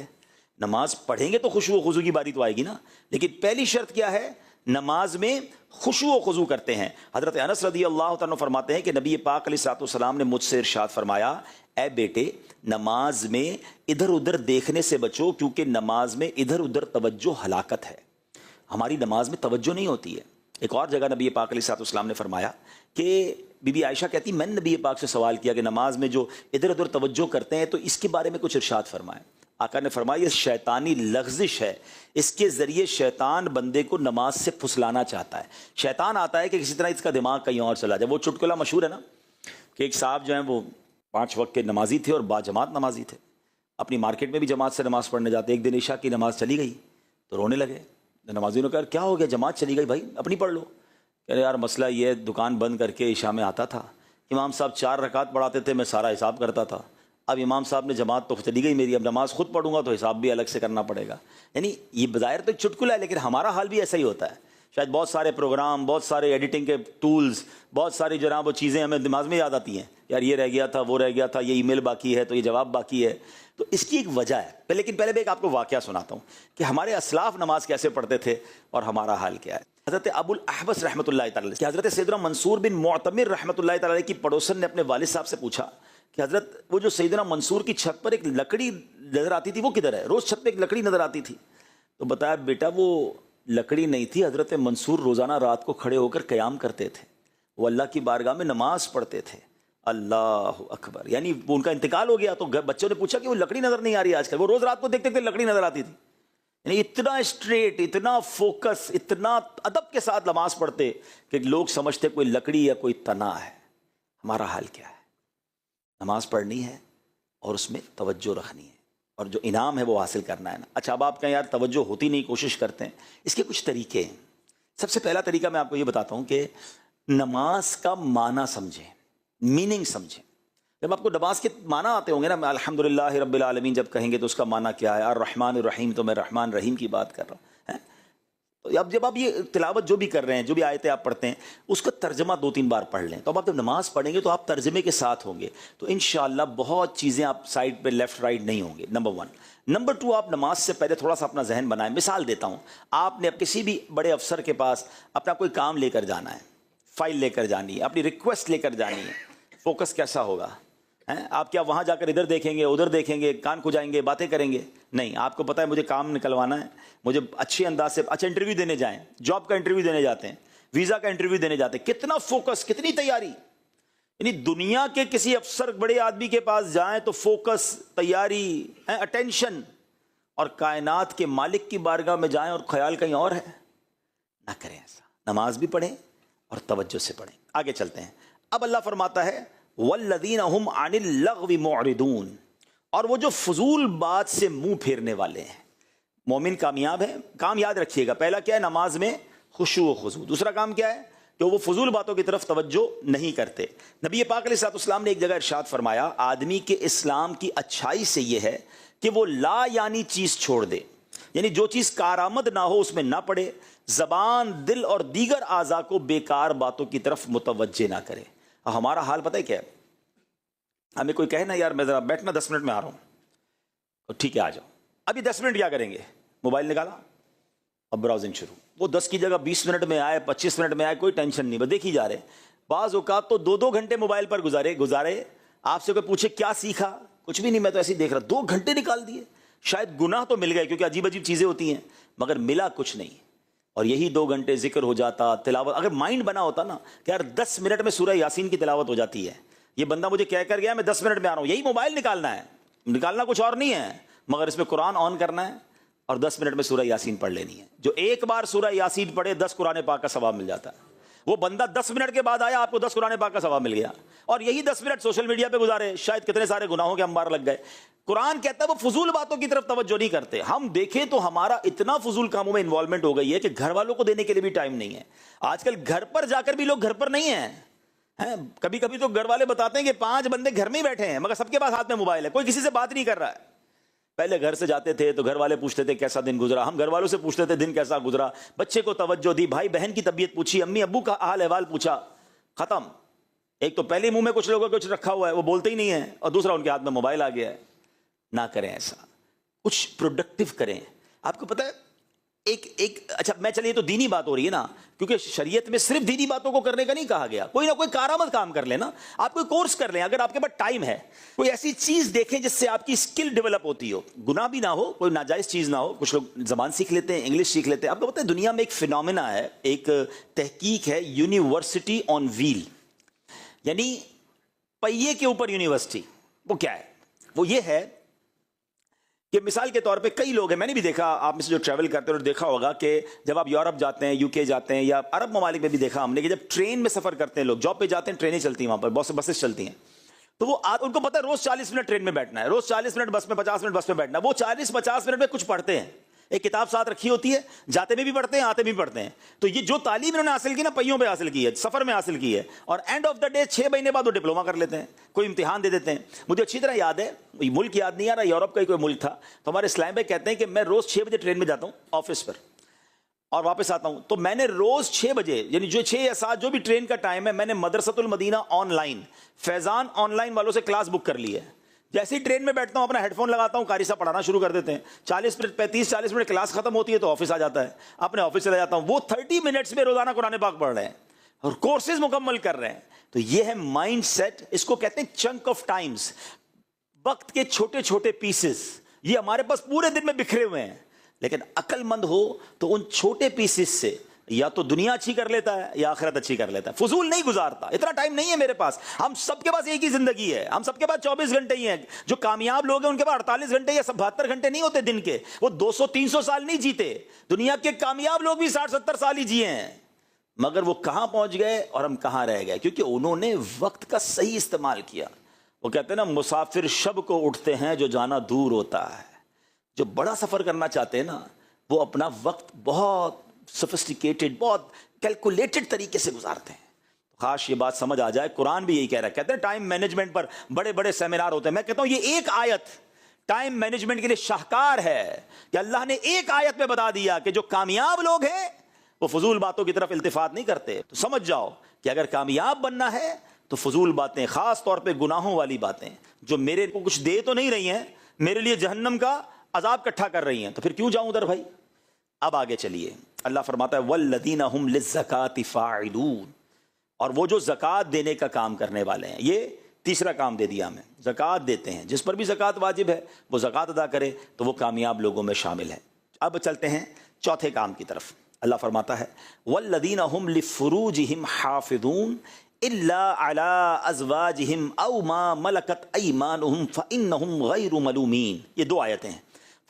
Speaker 1: نماز پڑھیں گے تو خشوع و خضوع کی باری تو آئے گی نا. لیکن پہلی شرط کیا ہے؟ نماز میں خشوع و خضوع کرتے ہیں. حضرت انس رضی اللہ تعالیٰ فرماتے ہیں کہ نبی پاک علیہ الصلوۃ والسلام نے مجھ سے ارشاد فرمایا, اے بیٹے نماز میں ادھر ادھر دیکھنے سے بچو, کیونکہ نماز میں ادھر ادھر توجہ ہلاکت ہے. ہماری نماز میں توجہ نہیں ہوتی ہے. ایک اور جگہ نبی پاک علیہ الصلوۃ والسلام نے فرمایا کہ بی بی عائشہ کہتی میں نے نبی پاک سے سوال کیا کہ نماز میں جو ادھر ادھر توجہ کرتے ہیں تو اس کے بارے میں کچھ ارشاد فرمائے. آقا نے فرمایا یہ شیطانی لغزش ہے, اس کے ذریعے شیطان بندے کو نماز سے پھسلانا چاہتا ہے. شیطان آتا ہے کہ کسی طرح اس کا دماغ کہیں اور چلا جائے. وہ چٹکلا مشہور ہے نا کہ ایک صاحب جو ہیں وہ 5 وقت کے نمازی تھے اور با جماعت نمازی تھے. اپنی مارکیٹ میں بھی جماعت سے نماز پڑھنے جاتے. ایک دن عشاء کی نماز چلی گئی تو رونے لگے. نمازیوں نے کہا کیا ہو گیا, جماعت چلی گئی بھائی, اپنی پڑھ لو. کہہ رہے یار مسئلہ یہ, دکان بند کر کے عشاء میں آتا تھا, امام صاحب 4 رکعت پڑھاتے تھے, میں سارا حساب کرتا تھا. اب امام صاحب نے جماعت تو چلی گئی میری, اب نماز خود پڑھوں گا تو حساب بھی الگ سے کرنا پڑے گا. یعنی یہ بظاہر تو ایک چٹکلا ہے, لیکن ہمارا حال بھی ایسا ہی ہوتا ہے. شاید بہت سارے پروگرام, بہت سارے ایڈیٹنگ کے ٹولز, بہت ساری جناب وہ چیزیں ہمیں دماغ میں یاد آتی ہیں. یار یہ رہ گیا تھا, وہ رہ گیا تھا, یہ ای میل باقی ہے تو یہ جواب باقی ہے. تو اس کی ایک وجہ ہے. لیکن پہلے میں ایک آپ کو واقعہ سناتا ہوں کہ ہمارے اسلاف نماز کیسے پڑھتے تھے اور ہمارا حال کیا ہے. حضرت ابو الاحوص رحمۃ اللہ تعالی کہ حضرت سیدنا منصور بن معتمر رحمۃ اللہ تعالی کی پڑوسن نے اپنے والد صاحب سے پوچھا کہ حضرت وہ جو سیدنا منصور کی چھت پر ایک لکڑی نظر آتی تھی وہ کدھر ہے؟ روز چھت پہ ایک لکڑی نظر آتی تھی. تو بتایا بیٹا وہ لکڑی نہیں تھی, حضرت منصور روزانہ رات کو کھڑے ہو کر قیام کرتے تھے, وہ اللہ کی بارگاہ میں نماز پڑھتے تھے. اللہ اکبر. یعنی وہ ان کا انتقال ہو گیا تو بچوں نے پوچھا کہ وہ لکڑی نظر نہیں آ رہی آج کل, وہ روز رات کو دیکھتے تھے لکڑی نظر آتی تھی. یعنی اتنا اسٹریٹ, اتنا فوکس, اتنا ادب کے ساتھ نماز پڑھتے کہ لوگ سمجھتے کوئی لکڑی یا کوئی تنا ہے. ہمارا حال کیا ہے؟ نماز پڑھنی ہے اور اس میں توجہ رکھنی ہے اور جو انعام ہے وہ حاصل کرنا ہے نا. اچھا اب آپ کہیں یار توجہ ہوتی نہیں, کوشش کرتے ہیں. اس کے کچھ طریقے ہیں. سب سے پہلا طریقہ میں آپ کو یہ بتاتا ہوں کہ نماز کا معنی سمجھیں, میننگ سمجھیں. جب آپ کو نماز کے معنی آتے ہوں گے نا, الحمدللہ رب العالمین جب کہیں گے تو اس کا معنی کیا ہے, الرحمن الرحیم, تو میں رحمان رحیم کی بات کر رہا ہوں. تو اب جب آپ یہ تلاوت جو بھی کر رہے ہیں، جو بھی آیتیں آپ پڑھتے ہیں، اس کا ترجمہ 2-3 بار پڑھ لیں. تو اب آپ جب نماز پڑھیں گے تو آپ ترجمے کے ساتھ ہوں گے، تو انشاءاللہ بہت چیزیں آپ سائڈ پہ لیفٹ رائٹ نہیں ہوں گے. نمبر 1. نمبر 2، آپ نماز سے پہلے تھوڑا سا اپنا ذہن بنائیں. مثال دیتا ہوں، آپ نے کسی بھی بڑے افسر کے پاس اپنا کوئی کام لے کر جانا ہے، فائل لے کر جانی ہے، اپنی ریکویسٹ لے کر جانی ہے. فوکس کیسا ہوگا؟ آپ کیا وہاں جا کر ادھر دیکھیں گے، ادھر دیکھیں گے، کان کھجائیں گے، باتیں کریں گے؟ نہیں، آپ کو پتہ ہے مجھے کام نکلوانا ہے، مجھے اچھے انداز سے. اچھا انٹرویو دینے جائیں، جاب کا انٹرویو دینے جاتے ہیں، ویزا کا انٹرویو دینے جاتے ہیں، کتنا فوکس، کتنی تیاری. یعنی دنیا کے کسی افسر بڑے آدمی کے پاس جائیں تو فوکس، تیاری، اٹینشن. اور کائنات کے مالک کی بارگاہ میں جائیں اور خیال کہیں اور ہے. نہ کریں ایسا. نماز بھی پڑھیں اور توجہ سے پڑھیں. آگے چلتے ہیں. اب اللہ فرماتا ہے والذین هم عن اللغو معرضون، اور وہ جو فضول بات سے منہ پھیرنے والے ہیں. مومن کامیاب ہے. کام یاد رکھیے گا، پہلا کیا ہے؟ نماز میں خشوع و خضوع. دوسرا کام کیا ہے؟ کہ وہ فضول باتوں کی طرف توجہ نہیں کرتے. نبی پاک علیہ الصلوۃ والسلام نے ایک جگہ ارشاد فرمایا، آدمی کے اسلام کی اچھائی سے یہ ہے کہ وہ لا یعنی چیز چھوڑ دے. یعنی جو چیز کارآمد نہ ہو اس میں نہ پڑے، زبان، دل اور دیگر اعضاء کو بیکار باتوں کی طرف متوجہ نہ کرے. ہمارا حال پتہ ہے کیا ہے؟ ہمیں کوئی کہے نا یار میں ذرا بیٹھنا 10 منٹ میں آ رہا ہوں، ٹھیک ہے آ جاؤ. ابھی 10 منٹ کیا کریں گے؟ موبائل نکالا، اب براؤزنگ شروع. وہ 10 کی جگہ 20 منٹ میں آئے، 25 منٹ میں آئے، کوئی ٹینشن نہیں، بس دیکھ ہی جا رہے. بعض اوقات تو 2 گھنٹے موبائل پر گزارے. آپ سے کوئی پوچھے کیا سیکھا؟ کچھ بھی نہیں، میں تو ایسے ہی دیکھ رہا. 2 گھنٹے نکال دیے. شاید گناہ تو مل گئے کیونکہ عجیب عجیب چیزیں ہوتی ہیں، مگر ملا کچھ نہیں. اور یہی 2 گھنٹے ذکر ہو جاتا، تلاوت. اگر مائنڈ بنا ہوتا نا کہ یار 10 منٹ میں سورہ یاسین کی تلاوت ہو جاتی ہے، یہ بندہ مجھے کہہ کر گیا میں 10 منٹ میں آ رہا ہوں، یہی موبائل نکالنا ہے، نکالنا کچھ اور نہیں ہے، مگر اس میں قرآن آن کرنا ہے اور 10 منٹ میں سورہ یاسین پڑھ لینی ہے. جو ایک بار سورہ یاسین پڑھے 10 قرآن پاک کا ثواب مل جاتا ہے. وہ بندہ 10 منٹ کے بعد آیا، آپ کو 10 قرآن پاک کا ثواب مل گیا. اور یہی 10 منٹ سوشل میڈیا پہ گزارے، شاید کتنے سارے گناہوں کے انبار لگ گئے. قرآن کہتا ہے وہ فضول باتوں کی طرف توجہ نہیں کرتے. ہم دیکھیں تو ہمارا اتنا فضول کاموں میں انوالومنٹ ہو گئی ہے کہ گھر والوں کو دینے کے لیے بھی ٹائم نہیں ہے. آج کل گھر پر جا کر بھی لوگ گھر پر نہیں ہیں. کبھی کبھی تو گھر والے بتاتے ہیں کہ 5 بندے گھر میں ہی بیٹھے ہیں، مگر سب کے پاس ہاتھ میں موبائل ہے، کوئی کسی سے بات نہیں کر رہا ہے. پہلے گھر سے جاتے تھے تو گھر والے پوچھتے تھے کیسا دن گزرا، ہم گھر والوں سے پوچھتے تھے دن کیسا گزرا، بچے کو توجہ دی، بھائی بہن کی طبیعت پوچھی، امی ابو کا حال احوال پوچھا، ختم. ایک تو پہلے منہ میں کچھ لوگوں کچھ رکھا ہوا ہے، وہ بولتے ہی نہیں ہیں، اور دوسرا ان کے ہاتھ میں موبائل آ گیا ہے. نہ کریں ایسا، کچھ پروڈکٹیو کریں. آپ کو پتہ ہے ایک اچھا میں چلیے تو دینی بات ہو رہی ہے نا، کیونکہ شریعت میں صرف دینی باتوں کو کرنے کا نہیں کہا گیا. کوئی نہ کوئی کارآمد کام کر لینا، آپ کوئی کورس کر لیں اگر آپ کے پاس ٹائم ہے، کوئی ایسی چیز دیکھیں جس سے آپ کی اسکل ڈیولپ ہوتی ہو، گناہ بھی نہ ہو، کوئی ناجائز چیز نہ ہو. کچھ لوگ زبان سیکھ لیتے ہیں، انگلش سیکھ لیتے ہیں. آپ کو پتہ ہے دنیا میں ایک فینومینا ہے، ایک تحقیق ہے، یونیورسٹی آن ویل، یعنی پہیے کے اوپر یونیورسٹی. وہ کیا ہے؟ وہ یہ ہے کہ مثال کے طور پہ کئی لوگ ہیں، میں نے بھی دیکھا، آپ میں سے جو ٹریول کرتے ہیں دیکھا ہوگا کہ جب آپ یورپ جاتے ہیں، UK جاتے ہیں، یا عرب ممالک میں بھی دیکھا ہم نے کہ جب ٹرین میں سفر کرتے ہیں لوگ، جاب پہ جاتے ہیں، ٹرینیں چلتی ہیں وہاں پر، بہت سے بسیں چلتی ہیں، تو وہ ان کو پتہ ہے روز 40 منٹ ٹرین میں بیٹھنا ہے، روز 40 منٹ بس میں، 50 منٹ بس میں بیٹھنا ہے. وہ 40-50 منٹ میں کچھ پڑھتے ہیں، ایک کتاب ساتھ رکھی ہوتی ہے، جاتے میں بھی پڑھتے ہیں، آتے بھی پڑھتے ہیں. تو یہ جو تعلیم انہوں نے حاصل کی نا، پہیوں پہ حاصل کی ہے، سفر میں حاصل کی ہے، اور اینڈ آف دا ڈے 6 مہینے بعد وہ ڈپلوما کر لیتے ہیں، کوئی امتحان دے دیتے ہیں. مجھے اچھی طرح یاد ہے، ملک یاد نہیں آ رہا، یورپ کا ہی کوئی ملک تھا، تو ہمارے اسلام بھائی کہتے ہیں کہ میں روز 6 بجے ٹرین میں جاتا ہوں آفس پر اور واپس آتا ہوں. تو میں نے روز 6 بجے، یعنی جو 6 یا 7 جو بھی ٹرین کا ٹائم ہے، میں نے مدرسۃ المدینہ on line, Faizan on line والوں سے کلاس بک کر لی ہے. جیسے ہی ٹرین میں بیٹھتا ہوں اپنا ہیڈ فون لگاتا ہوں، قاری صاحب پڑھانا شروع کر دیتے ہیں. 40 منٹ کلاس ختم ہوتی ہے تو آفس آ جاتا ہے، اپنے آفس چلا جاتا ہوں. وہ 30 منٹس میں روزانہ قرآن پاک پڑھ رہے ہیں اور کورسز مکمل کر رہے ہیں. تو یہ ہے مائنڈ سیٹ، اس کو کہتے ہیں چنک آف ٹائمز، وقت کے چھوٹے چھوٹے پیسز. یہ ہمارے پاس پورے دن میں بکھرے ہوئے ہیں، لیکن عقل مند ہو تو ان چھوٹے پیسز سے یا تو دنیا اچھی کر لیتا ہے یا آخرت اچھی کر لیتا ہے. فضول نہیں گزارتا، اتنا ٹائم نہیں ہے میرے پاس. ہم سب کے پاس ایک ہی زندگی ہے، ہم سب کے پاس 24 گھنٹے ہی ہیں. جو کامیاب لوگ ہیں ان کے پاس 48 گھنٹے یا 72 گھنٹے نہیں ہوتے دن کے، وہ 200-300 سال نہیں جیتے. دنیا کے کامیاب لوگ بھی 60-70 سال ہی جیے ہیں، مگر وہ کہاں پہنچ گئے اور ہم کہاں رہ گئے؟ کیونکہ انہوں نے وقت کا صحیح استعمال کیا. وہ کہتے ہیں نا، مسافر شب کو اٹھتے ہیں جو جانا دور ہوتا ہے. جو بڑا سفر کرنا چاہتے ہیں نا، وہ اپنا وقت بہت سوفسٹیکیٹڈ، بہت کیلکولیٹڈ طریقے سے گزارتے ہیں. خاص یہ بات سمجھ آ جائے، قرآن بھی یہی کہہ رہا ہے. کہتے ہیں ٹائم مینجمنٹ پر بڑے بڑے سیمینار ہوتے ہیں. میں کہتا ہوں یہ ایک آیت ٹائم مینجمنٹ کے لیے شاہکار ہے کہ اللہ نے ایک آیت میں بتا دیا کہ جو کامیاب لوگ ہیں وہ فضول باتوں کی طرف التفات نہیں کرتے. تو سمجھ جاؤ کہ اگر کامیاب بننا ہے تو فضول باتیں، خاص طور پہ گناہوں والی باتیں جو میرے کو کچھ دے تو نہیں رہی ہیں، میرے لیے جہنم کا عذاب اکٹھا کر رہی ہیں، تو پھر کیوں جاؤں ادھر بھائی. اب آگے چلیے، اللہ فرماتا ہے والذین هم للزکاۃ فاعلون، اور وہ جو زکوٰۃ دینے کا کام کرنے والے ہیں. یہ تیسرا کام دے دیا ہمیں، زکوٰۃ دیتے ہیں. جس پر بھی زکوٰۃ واجب ہے وہ زکوٰۃ ادا کرے تو وہ کامیاب لوگوں میں شامل ہے. اب چلتے ہیں چوتھے کام کی طرف. اللہ فرماتا ہے والذین هم لفروجہم حافظون الا علی ازواجہم او ما ملکت ایمانہم فانہم غیر ملومین. یہ دو آیتیں ہیں.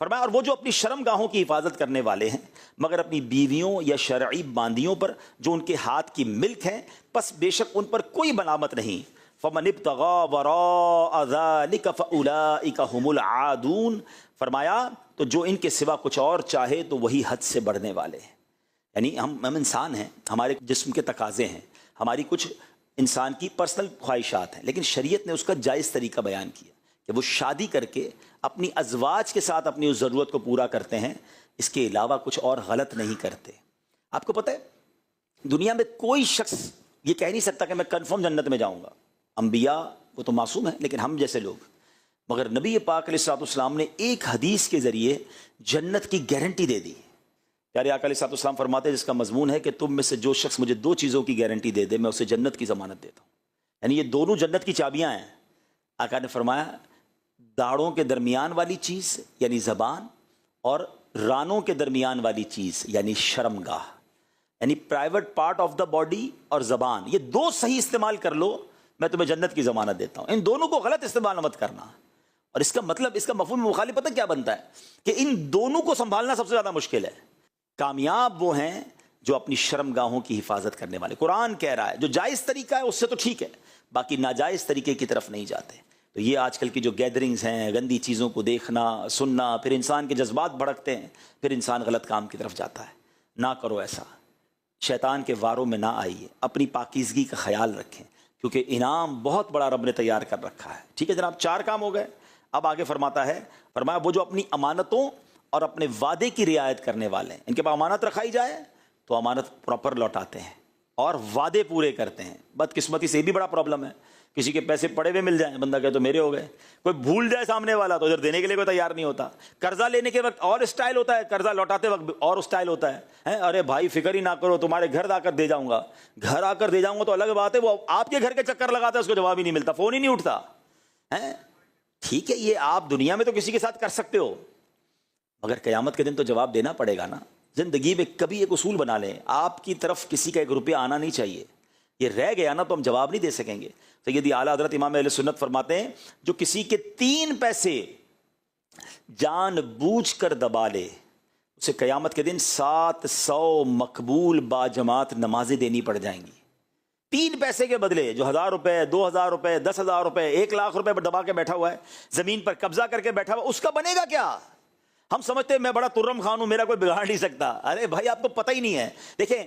Speaker 1: فرمایا اور وہ جو اپنی شرم گاہوں کی حفاظت کرنے والے ہیں مگر اپنی بیویوں یا شرعی باندیوں پر جو ان کے ہاتھ کی ملک ہیں، پس بے شک ان پر کوئی ملامت نہیں. فمن ابتغى وراء ذلك فاولئک هم العادون. فرمایا تو جو ان کے سوا کچھ اور چاہے تو وہی حد سے بڑھنے والے ہیں. یعنی ہم انسان ہیں، ہمارے جسم کے تقاضے ہیں، ہماری کچھ انسان کی پرسنل خواہشات ہیں، لیکن شریعت نے اس کا جائز طریقہ بیان کیا کہ وہ شادی کر کے اپنی ازواج کے ساتھ اپنی اس ضرورت کو پورا کرتے ہیں، اس کے علاوہ کچھ اور غلط نہیں کرتے. آپ کو پتہ ہے دنیا میں کوئی شخص یہ کہہ نہیں سکتا کہ میں کنفرم جنت میں جاؤں گا. انبیاء وہ تو معصوم ہیں، لیکن ہم جیسے لوگ. مگر نبی پاک علیہ الصلوۃ والسلام نے ایک حدیث کے ذریعے جنت کی گارنٹی دے دی. پیارے آقا علیہ الصلوۃ والسلام فرماتے ہیں جس کا مضمون ہے کہ تم میں سے جو شخص مجھے دو چیزوں کی گارنٹی دے دے میں اسے جنت کی ضمانت دیتا ہوں. یعنی یہ دونوں جنت کی چابیاں ہیں. آقا نے فرمایا داڑھوں کے درمیان والی چیز یعنی زبان، اور رانوں کے درمیان والی چیز یعنی شرمگاہ، یعنی private part of the body اور زبان، یہ دو صحیح استعمال کر لو میں تمہیں جنت کی ضمانت دیتا ہوں. ان دونوں کو غلط استعمال مت کرنا. اور اس کا مطلب، اس کا مفہوم مخالف پتہ کیا بنتا ہے کہ ان دونوں کو سنبھالنا سب سے زیادہ مشکل ہے. کامیاب وہ ہیں جو اپنی شرمگاہوں کی حفاظت کرنے والے. قرآن کہہ رہا ہے جو جائز طریقہ ہے اس سے تو ٹھیک ہے، باقی ناجائز طریقے کی طرف نہیں جاتے. تو یہ آج کل کی جو گیدرنگز ہیں، گندی چیزوں کو دیکھنا سننا، پھر انسان کے جذبات بھڑکتے ہیں، پھر انسان غلط کام کی طرف جاتا ہے. نہ کرو ایسا، شیطان کے واروں میں نہ آئیے، اپنی پاکیزگی کا خیال رکھیں کیونکہ انعام بہت بڑا رب نے تیار کر رکھا ہے. ٹھیک ہے جناب، 4 کام ہو گئے. اب آگے فرماتا ہے، فرمایا وہ جو اپنی امانتوں اور اپنے وعدے کی رعایت کرنے والے ہیں، ان کے پاس امانت رکھائی جائے تو امانت پراپر لوٹاتے ہیں اور وعدے پورے کرتے ہیں. بدقسمتی سے یہ بھی بڑا پرابلم ہے، کسی کے پیسے پڑے ہوئے مل جائیں، بندہ کہے تو میرے ہو گئے. کوئی بھول جائے سامنے والا تو ادھر دینے کے لیے کوئی تیار نہیں ہوتا. قرضہ لینے کے وقت اور اسٹائل ہوتا ہے، قرضہ لوٹاتے وقت اور اسٹائل ہوتا ہے. ارے بھائی فکر ہی نہ کرو، تمہارے گھر آ کر دے جاؤں گا. گھر آ کر دے جاؤں گا تو الگ بات ہے، وہ آپ کے گھر کے چکر لگاتا ہے، اس کو جواب ہی نہیں ملتا، فون ہی نہیں اٹھتا. ٹھیک ہے یہ آپ دنیا میں تو کسی کے ساتھ کر سکتے ہو، مگر قیامت کے دن تو جواب دینا پڑے گا نا. زندگی میں کبھی ایک اصول بنا لیں، آپ کی طرف کسی کا 1 روپیہ آنا نہیں چاہیے. یہ رہ گیا نا تو ہم جواب نہیں دے سکیں گے. سیدی اعلیٰ حضرت امام اہل سنت فرماتے ہیں جو کسی کے 3 پیسے جان بوجھ کر دبا لے اسے قیامت کے دن 700 مقبول باجماعت نمازیں دینی پڑ جائیں گی. 3 پیسے کے بدلے جو 1000 روپے 2000 روپے 10,000 روپے 1 لاکھ روپے پر دبا کے بیٹھا ہوا ہے، زمین پر قبضہ کر کے بیٹھا ہوا، اس کا بنے گا کیا؟ ہم سمجھتے ہیں میں بڑا ترم خان ہوں، میرا کوئی بگاڑ نہیں سکتا. ارے بھائی آپ کو پتہ ہی نہیں ہے. دیکھیں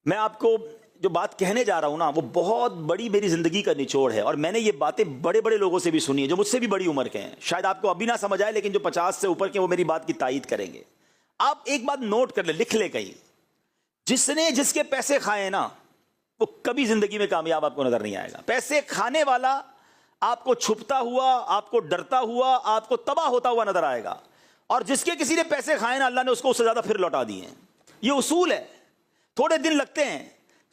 Speaker 1: میں آپ کو جو بات کہنے جا رہا ہوں نا وہ بہت بڑی میری زندگی کا نچوڑ ہے، اور میں نے یہ باتیں بڑے بڑے لوگوں سے بھی سنی ہیں جو مجھ سے بھی بڑی عمر کے ہیں. شاید آپ کو ابھی نہ سمجھ آئے، لیکن جو 50 سے اوپر کے وہ میری بات کی تائید کریں گے. آپ ایک بات نوٹ کر لیں، لکھ لیں کہیں، جس نے جس کے پیسے کھائے نا وہ کبھی زندگی میں کامیاب آپ کو نظر نہیں آئے گا. پیسے کھانے والا آپ کو چھپتا ہوا، آپ کو ڈرتا ہوا، آپ کو تباہ ہوتا ہوا نظر آئے گا. اور جس کے کسی نے پیسے کھائے نا اللہ نے اس کو اس سے زیادہ پھر لوٹا دیے ہیں. یہ اصول ہے. تھوڑے دن لگتے ہیں،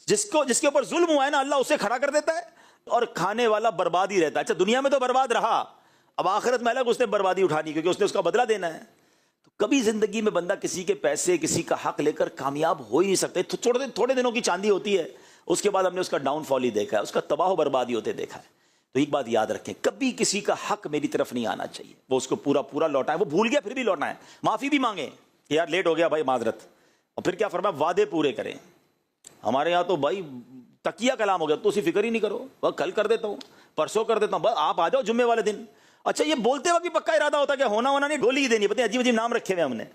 Speaker 1: جس کے اوپر ظلم ہوا ہے نا اللہ اسے کھڑا کر دیتا ہے، اور کھانے والا برباد ہی رہتا ہے. اچھا دنیا میں تو برباد رہا، اب آخرت میں الگ اس نے بربادی اٹھانی کیونکہ اس نے اس کا بدلہ دینا ہے. تو کبھی زندگی میں بندہ کسی کے پیسے کسی کا حق لے کر کامیاب ہو ہی نہیں سکتے. تھوڑے دنوں کی چاندی ہوتی ہے، اس کے بعد ہم نے اس کا ڈاؤن فال ہی دیکھا ہے، اس کا تباہ و بربادی ہوتے دیکھا ہے. تو ایک بات یاد رکھیں، کبھی کسی کا حق میری طرف نہیں آنا چاہیے. وہ اس کو پورا لوٹائے، وہ بھول گیا پھر بھی لوٹنا ہے، معافی بھی مانگے کہ یار لیٹ ہو گیا بھائی معذرت. اور پھر کیا فرمایا، وعدے پورے کریں. ہمارے یہاں تو بھائی تکیہ کلام ہو گیا، تو اسی فکر ہی نہیں کرو، وہ کل کر دیتا ہوں، پرسوں کر دیتا ہوں، بس آپ آ جاؤ جمعے والے دن. اچھا یہ بولتے وقت بھی پکا ارادہ ہوتا ہے کہ ہونا نہیں، ڈولی ہی دینی. پتہ ہے عجیب عجیب نام رکھے ہوئے ہم نے.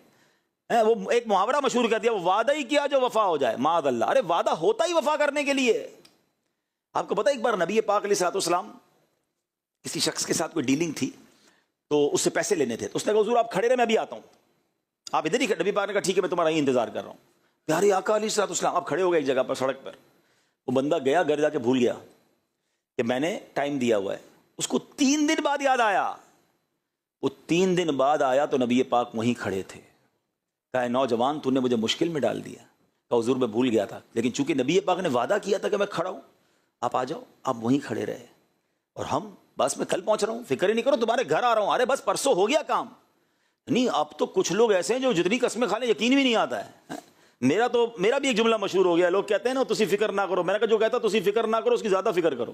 Speaker 1: وہ ایک محاورہ مشہور کر دیا، وہ وعدہ ہی کیا جو وفا ہو جائے. معاذ اللہ، ارے وعدہ ہوتا ہی وفا کرنے کے لیے. آپ کو پتہ ایک بار نبی پاک علیہ الصلوۃ والسلام کسی شخص کے ساتھ کوئی ڈیلنگ تھی تو اس سے پیسے لینے تھے. تو اس نے کہا حضور آپ کھڑے رہے میں بھی آتا ہوں, آپ ادھر ہی نبی پاک نے کہا ٹھیک ہے میں تمہارا ہی انتظار کر رہا ہوں. پیارے آقا علیہ الصلوۃ والسلام آپ کھڑے ہو گئے ایک جگہ پر سڑک پر. وہ بندہ گیا گھر جا کے بھول گیا کہ میں نے ٹائم دیا ہوا ہے. اس کو 3 دن بعد یاد آیا. وہ 3 دن بعد آیا تو نبی پاک وہیں کھڑے تھے. کہا نوجوان تو نے مجھے مشکل میں ڈال دیا. کہا حضور میں بھول گیا تھا, لیکن چونکہ نبی پاک نے وعدہ کیا تھا کہ میں کھڑا ہوں, آپ آ جاؤ. آپ وہیں کھڑے رہے. اور ہم بس میں کل پہنچ رہا ہوں, فکر ہی نہیں کرو تمہارے گھر آ رہا ہوں. ارے بس پرسوں ہو گیا کام. نہیں اب تو کچھ لوگ ایسے ہیں جو جتنی قسمیں کھا لیں یقین بھی نہیں آتا ہے. میرا بھی ایک جملہ مشہور ہو گیا, لوگ کہتے ہیں نا تسی فکر نہ کرو. میں نے کہا جو کہتا تسی فکر نہ کرو اس کی زیادہ فکر کرو.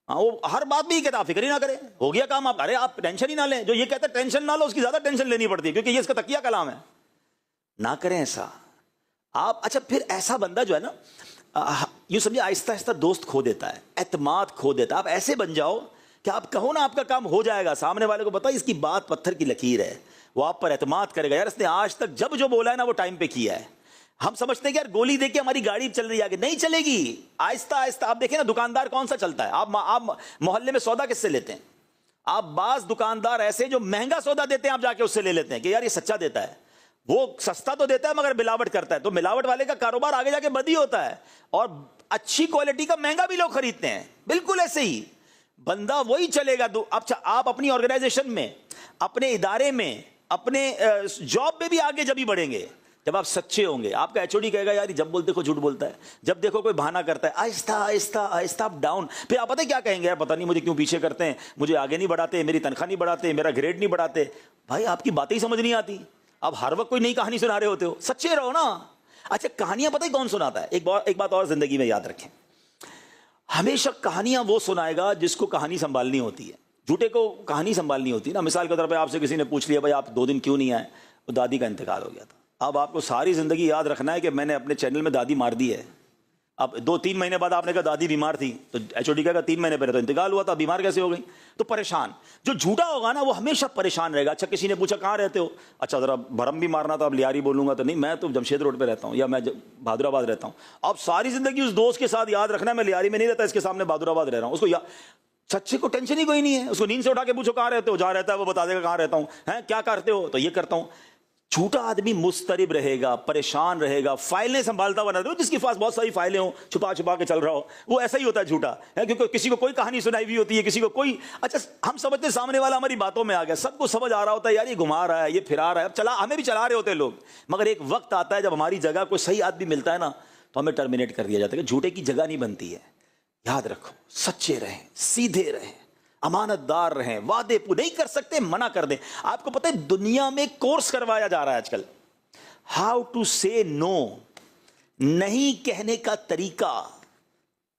Speaker 1: ہاں وہ ہر بات میں یہ کہتا آپ فکر ہی نہ کریں, ہو گیا کام. آپ ارے آپ ٹینشن ہی نہ لیں. جو یہ کہتا ہے ٹینشن نہ لو اس کی زیادہ ٹینشن لینی پڑتی ہے, کیونکہ یہ اس کا تکیہ کلام ہے. نہ کریں ایسا آپ. اچھا پھر ایسا بندہ جو ہے نا یوں سمجھے آہستہ آہستہ دوست کھو دیتا ہے, اعتماد کھو دیتا ہے. آپ ایسے بن جاؤ کہ آپ کہو نا آپ کا کام ہو جائے گا, سامنے والے کو پتا اس کی بات پتھر کی لکیر ہے, وہ آپ پر اعتماد کرے گا. یار اس نے آج تک جب جو بولا ہے نا وہ ٹائم پہ کیا ہے. ہم سمجھتے ہیں کہ یار گولی دے کے ہماری گاڑی چل رہی ہے آگے, نہیں چلے گی. آہستہ آہستہ آپ دیکھیں نا دکاندار کون سا چلتا ہے. آپ محلے میں سودا کس سے لیتے ہیں؟ آپ بعض دکاندار ایسے جو مہنگا سودا دیتے ہیں آپ جا کے اس سے لے لیتے ہیں کہ یار یہ سچا دیتا ہے. وہ سستا تو دیتا ہے مگر ملاوٹ کرتا ہے, تو ملاوٹ والے کا کاروبار آگے جا کے بدی ہوتا ہے. اور اچھی کوالٹی کا مہنگا بھی لوگ خریدتے ہیں. بالکل ایسے ہی بندہ وہی چلے گا. اچھا آپ اپنی آرگنائزیشن میں, اپنے ادارے میں, اپنے جاب میں بھی آگے جب ہی بڑھیں گے جب آپ سچے ہوں گے. آپ کا ایچ او ڈی کہے گا یار جب بولتے دیکھو جھوٹ بولتا ہے, جب دیکھو کوئی بہانہ کرتا ہے. آہستہ آہستہ آہستہ آپ ڈاؤن. پھر آپ پتہ کیا کہیں گے, یار پتہ نہیں مجھے کیوں پیچھے کرتے ہیں, مجھے آگے نہیں بڑھاتے, میری تنخواہ نہیں بڑھاتے, میرا گریڈ نہیں بڑھاتے. بھائی آپ کی باتیں ہی سمجھ نہیں آتی. آپ ہر وقت کوئی نئی کہانی سنا رہے ہوتے ہو. سچے رہو نا. اچھا کہانیاں پتہ ہی کون سناتا ہے؟ ایک بات اور زندگی میں یاد رکھیں, ہمیشہ کہانیاں وہ سنائے گا جس کو کہانی سنبھالنی ہوتی ہے. جھوٹے کو کہانی سنبھالنی ہوتی ہے نا. مثال کے طور پہ آپ سے کسی نے پوچھ لیا بھائی آپ 2 دن کیوں نہیں آئے, وہ دادی کا انتقال ہو گیا تھا. اب آپ کو ساری زندگی یاد رکھنا ہے کہ میں نے اپنے چینل میں دادی مار دی ہے. اب 2-3 مہینے بعد آپ نے کہا دادی بیمار تھی, تو ایچ او ڈی کہا 3 مہینے پہلے تو انتقال ہوا تھا, بیمار کیسے ہو گئی؟ تو پریشان. جو جھوٹا ہوگا نا وہ ہمیشہ پریشان رہے گا. اچھا کسی نے پوچھا کہاں رہتے ہو, اچھا ذرا بھرم بھی مارنا تھا, اب لیاری بولوں گا تو نہیں میں تو جمشید روڈ پہ رہتا ہوں یا میں بہادر آباد رہتا ہوں. اب ساری زندگی اس دوست کے ساتھ یاد رکھنا ہے میں لیاری میں نہیں رہتا, اس کے سامنے بہادر آباد رہ رہا ہوں. اس کو سچے کو ٹینشن ہی کوئی نہیں ہے. اس کو نیند سے اٹھا کے پوچھو کہاں رہتے ہو, جہاں رہتا ہے وہ بتا دے گا کہاں رہتا ہوں. کیا کرتے ہو, تو یہ کرتا ہوں. جھوٹا آدمی مضطرب رہے گا, پریشان رہے گا, فائلیں سنبھالتا ہوا نہ رہے. جس کے پاس بہت ساری فائلیں ہوں, چھپا چھپا کے چل رہا ہو, وہ ایسا ہی ہوتا ہے جھوٹا, کیونکہ کسی کو کوئی کہانی سنائی ہوئی ہوتی ہے, کسی کو کوئی. اچھا ہم سمجھتے ہیں سامنے والا ہماری باتوں میں آ گیا, سب کو سمجھ آ رہا ہوتا ہے یار یہ گھما رہا ہے, یہ پھرا رہا ہے, چلا ہمیں بھی چلا رہے ہوتے ہیں لوگ. مگر ایک وقت آتا ہے جب ہماری جگہ کوئی صحیح آدمی ملتا ہے نا تو ہمیں ٹرمینیٹ کر دیا جاتا ہے کہ جھوٹے کی جگہ نہیں بنتی ہے. یاد رکھو سچے رہیں, سیدھے رہیں, امانت دار رہیں, وعدے پورے نہیں کر سکتے منع کر دیں. آپ کو پتہ ہے دنیا میں کورس کروایا جا رہا ہے آج کل, ہاؤ ٹو سے نو, نہیں کہنے کا طریقہ.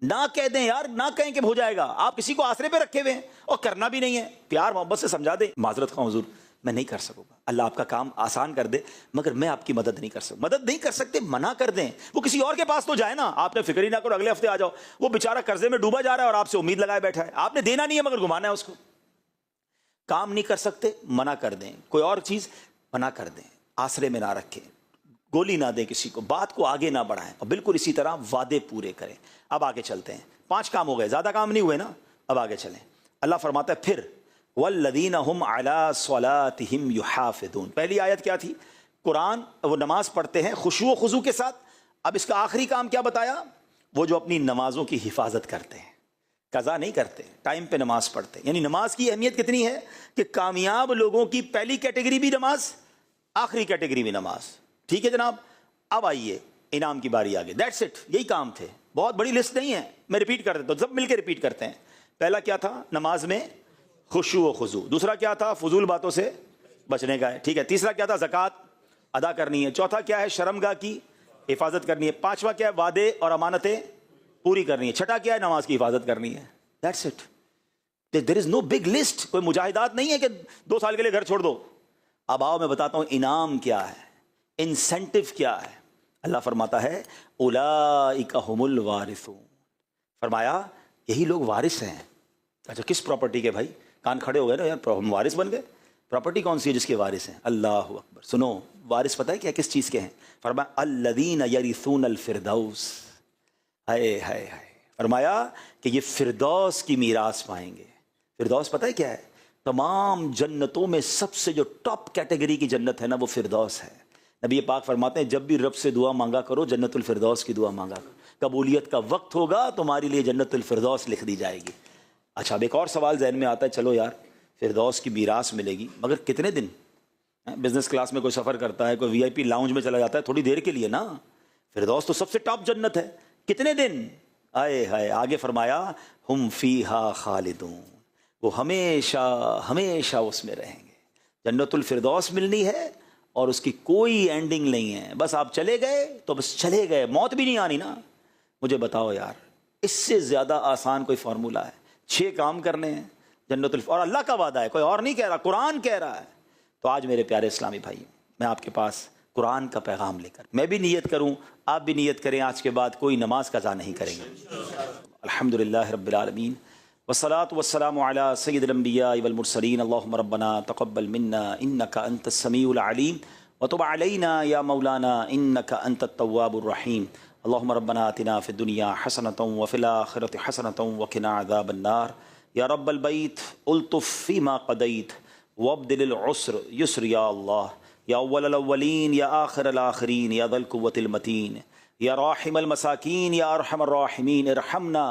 Speaker 1: نہ کہہ دیں یار, نہ کہیں کہ ہو جائے گا. آپ کسی کو آسرے پہ رکھے ہوئے ہیں اور کرنا بھی نہیں ہے, پیار محبت سے سمجھا دیں معذرت خواہ حضور میں نہیں کر سکوں گا, اللہ آپ کا کام آسان کر دے مگر میں آپ کی مدد نہیں کر سکتا. مدد نہیں کر سکتے منع کر دیں. وہ کسی اور کے پاس تو جائے نا, آپ نے فکر ہی نہ کرو اگلے ہفتے آ جاؤ. وہ بیچارہ قرضے میں ڈوبا جا رہا ہے اور آپ سے امید لگائے بیٹھا ہے, آپ نے دینا نہیں ہے مگر گھمانا ہے اس کو. کام نہیں کر سکتے منع کر دیں, کوئی اور چیز منع کر دیں, آسرے میں نہ رکھیں, گولی نہ دیں کسی کو, بات کو آگے نہ بڑھائیں, اور بالکل اسی طرح وعدے پورے کریں. اب آگے چلتے ہیں, 5 کام ہو گئے, زیادہ کام نہیں ہوئے نا. اب آگے چلیں. اللہ فرماتا ہے پھر والذین هم علی صلاتهم یحافظون. پہلی آیت کیا تھی؟ قرآن, وہ نماز پڑھتے ہیں خشوع و خضوع کے ساتھ. اب اس کا آخری کام کیا بتایا؟ وہ جو اپنی نمازوں کی حفاظت کرتے ہیں, قضا نہیں کرتے, ٹائم پہ نماز پڑھتے ہیں. یعنی نماز کی اہمیت کتنی ہے کہ کامیاب لوگوں کی پہلی کیٹیگری بھی نماز, آخری کیٹیگری بھی نماز. ٹھیک ہے جناب, اب آئیے انعام کی باری آگے. دیٹس اٹ, یہی کام تھے, بہت بڑی لسٹ نہیں ہے, میں ریپیٹ کر دیتا ہوں, سب مل کے ریپیٹ کرتے ہیں. پہلا کیا تھا؟ نماز میں خشوع و خضوع. دوسرا کیا تھا؟ فضول باتوں سے بچنے کا ہے. ٹھیک ہے. تیسرا کیا تھا؟ زکوٰۃ ادا کرنی ہے. چوتھا کیا ہے؟ شرمگاہ کی حفاظت کرنی ہے. پانچواں کیا ہے؟ وعدے اور امانتیں پوری کرنی ہے. چھٹا کیا ہے؟ نماز کی حفاظت کرنی ہے. That's it. There is no big list. کوئی مجاہدات نہیں ہے کہ 2 سال کے لیے گھر چھوڑ دو. اب آؤ میں بتاتا ہوں انعام کیا ہے, انسینٹو کیا ہے. اللہ فرماتا ہے اولئک هم الوارثون. فرمایا یہی لوگ وارث ہیں. اچھا کس پراپرٹی کے؟ بھائی کان کھڑے ہو گئے نا یار, ہم وارث بن گئے. پراپرٹی کون سی ہے جس کے وارث ہیں؟ اللہ اکبر. سنو وارث پتہ ہے کیا کس چیز کے ہیں؟ فرمایا الذین یرثون الفردوس. ہائے ہائے ہائے. فرمایا کہ یہ فردوس کی میراث پائیں گے. فردوس پتہ ہے کیا ہے؟ تمام جنتوں میں سب سے جو ٹاپ کیٹیگری کی جنت ہے نا وہ فردوس ہے. نبی پاک فرماتے ہیں جب بھی رب سے دعا مانگا کرو جنت الفردوس کی دعا مانگا کرو. قبولیت کا وقت ہوگا تمہارے لیے جنت الفردوس لکھ دی جائے گی. اچھا اب ایک اور سوال ذہن میں آتا ہے, چلو یار فردوس کی میراث ملے گی مگر کتنے دن؟ بزنس کلاس میں کوئی سفر کرتا ہے, کوئی VIP لاؤنج میں چلا جاتا ہے, تھوڑی دیر کے لیے نا. فردوس تو سب سے ٹاپ جنت ہے, کتنے دن؟ آئے ہائے, آگے فرمایا ہم فیہا خالدون, وہ ہمیشہ ہمیشہ اس میں رہیں گے. جنت الفردوس ملنی ہے اور اس کی کوئی اینڈنگ نہیں ہے. بس آپ چلے گئے تو بس چلے گئے, موت بھی نہیں آنی نا. مجھے بتاؤ یار اس سے زیادہ آسان کوئی فارمولہ ہے؟ 6 کام کرنے ہیں جنت اور اللہ کا وعدہ ہے, کوئی اور نہیں کہہ رہا, قرآن کہہ رہا ہے. تو آج میرے پیارے اسلامی بھائی میں آپ کے پاس قرآن کا پیغام لے کر, میں بھی نیت کروں آپ بھی نیت کریں, آج کے بعد کوئی نماز قضا نہیں کریں گے. الحمدللہ رب العالمین والصلاة والسلام على سید الانبیاء والمرسلین. اللہم ربنا تقبل منا انکا انت السمیع العلیم وتب علینا یا مولانا انکا انت التواب الرحیم. اللہم ربنا آتنا فی الدنیا حسنة وفی الآخرة حسنة وقنا عذاب النار. یا رب البیت الطف فیما قضیت وابدل العسر یسر یا اللہ. یا اول الاولین یا آخر الاخرین یا ذا القوة المتین یا راحم المساکین یا ارحم الراحمین ارحمنا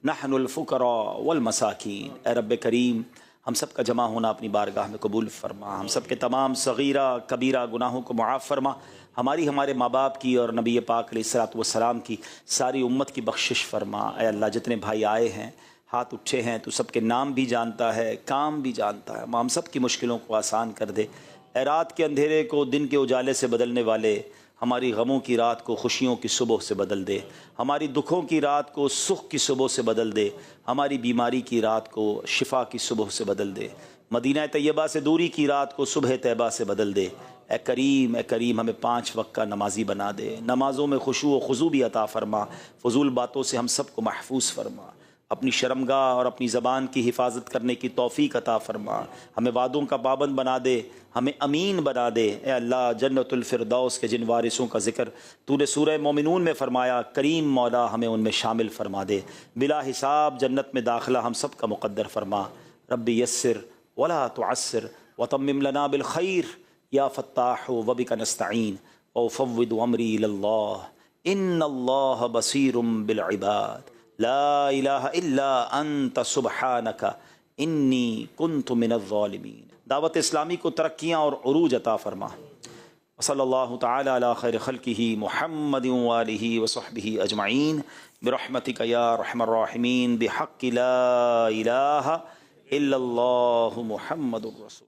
Speaker 1: نحن الفقراء والمساکین. اے رب کریم ہم سب کا جمع ہونا اپنی بارگاہ میں قبول فرما, ہم سب کے تمام صغیرہ کبیرہ گناہوں کو معاف فرما, ہمارے ماں باپ کی اور نبی پاک علیہ الصلوۃ والسلام کی ساری امت کی بخشش فرما. اے اللہ جتنے بھائی آئے ہیں ہاتھ اٹھے ہیں تو سب کے نام بھی جانتا ہے, کام بھی جانتا ہے, ہم سب کی مشکلوں کو آسان کر دے. اے رات کے اندھیرے کو دن کے اجالے سے بدلنے والے, ہماری غموں کی رات کو خوشیوں کی صبح سے بدل دے, ہماری دکھوں کی رات کو سکھ کی صبح سے بدل دے, ہماری بیماری کی رات کو شفا کی صبح سے بدل دے, مدینہ طیبہ سے دوری کی رات کو صبح طیبہ سے بدل دے. اے کریم ہمیں 5 وقت کا نمازی بنا دے, نمازوں میں خشوع و خضوع بھی عطا فرما, فضول باتوں سے ہم سب کو محفوظ فرما, اپنی شرمگاہ اور اپنی زبان کی حفاظت کرنے کی توفیق عطا فرما, ہمیں وعدوں کا پابند بنا دے, ہمیں امین بنا دے. اے اللہ جنت الفردوس کے جن وارثوں کا ذکر تو نے سورہ مومنون میں فرمایا, کریم مولا ہمیں ان میں شامل فرما دے, بلا حساب جنت میں داخلہ ہم سب کا مقدر فرما. ربی یسر ولا تعسر وتمم لنا بالخیر یا فتاح وبک نستعین وافوض امری الی اللہ ان اللہ بصیر بالعباد. لا الہ الا انت سبحانک انی کنت من الظالمین. دعوت اسلامی کو ترقیاں اور عروج عطا فرما. صلی اللہ تعالی علی خیر خلقہ محمد وآلہ وصحبہ اجمعین برحمتک یا ارحم الراحمین بحق لا الہ الا اللہ محمد الرسول.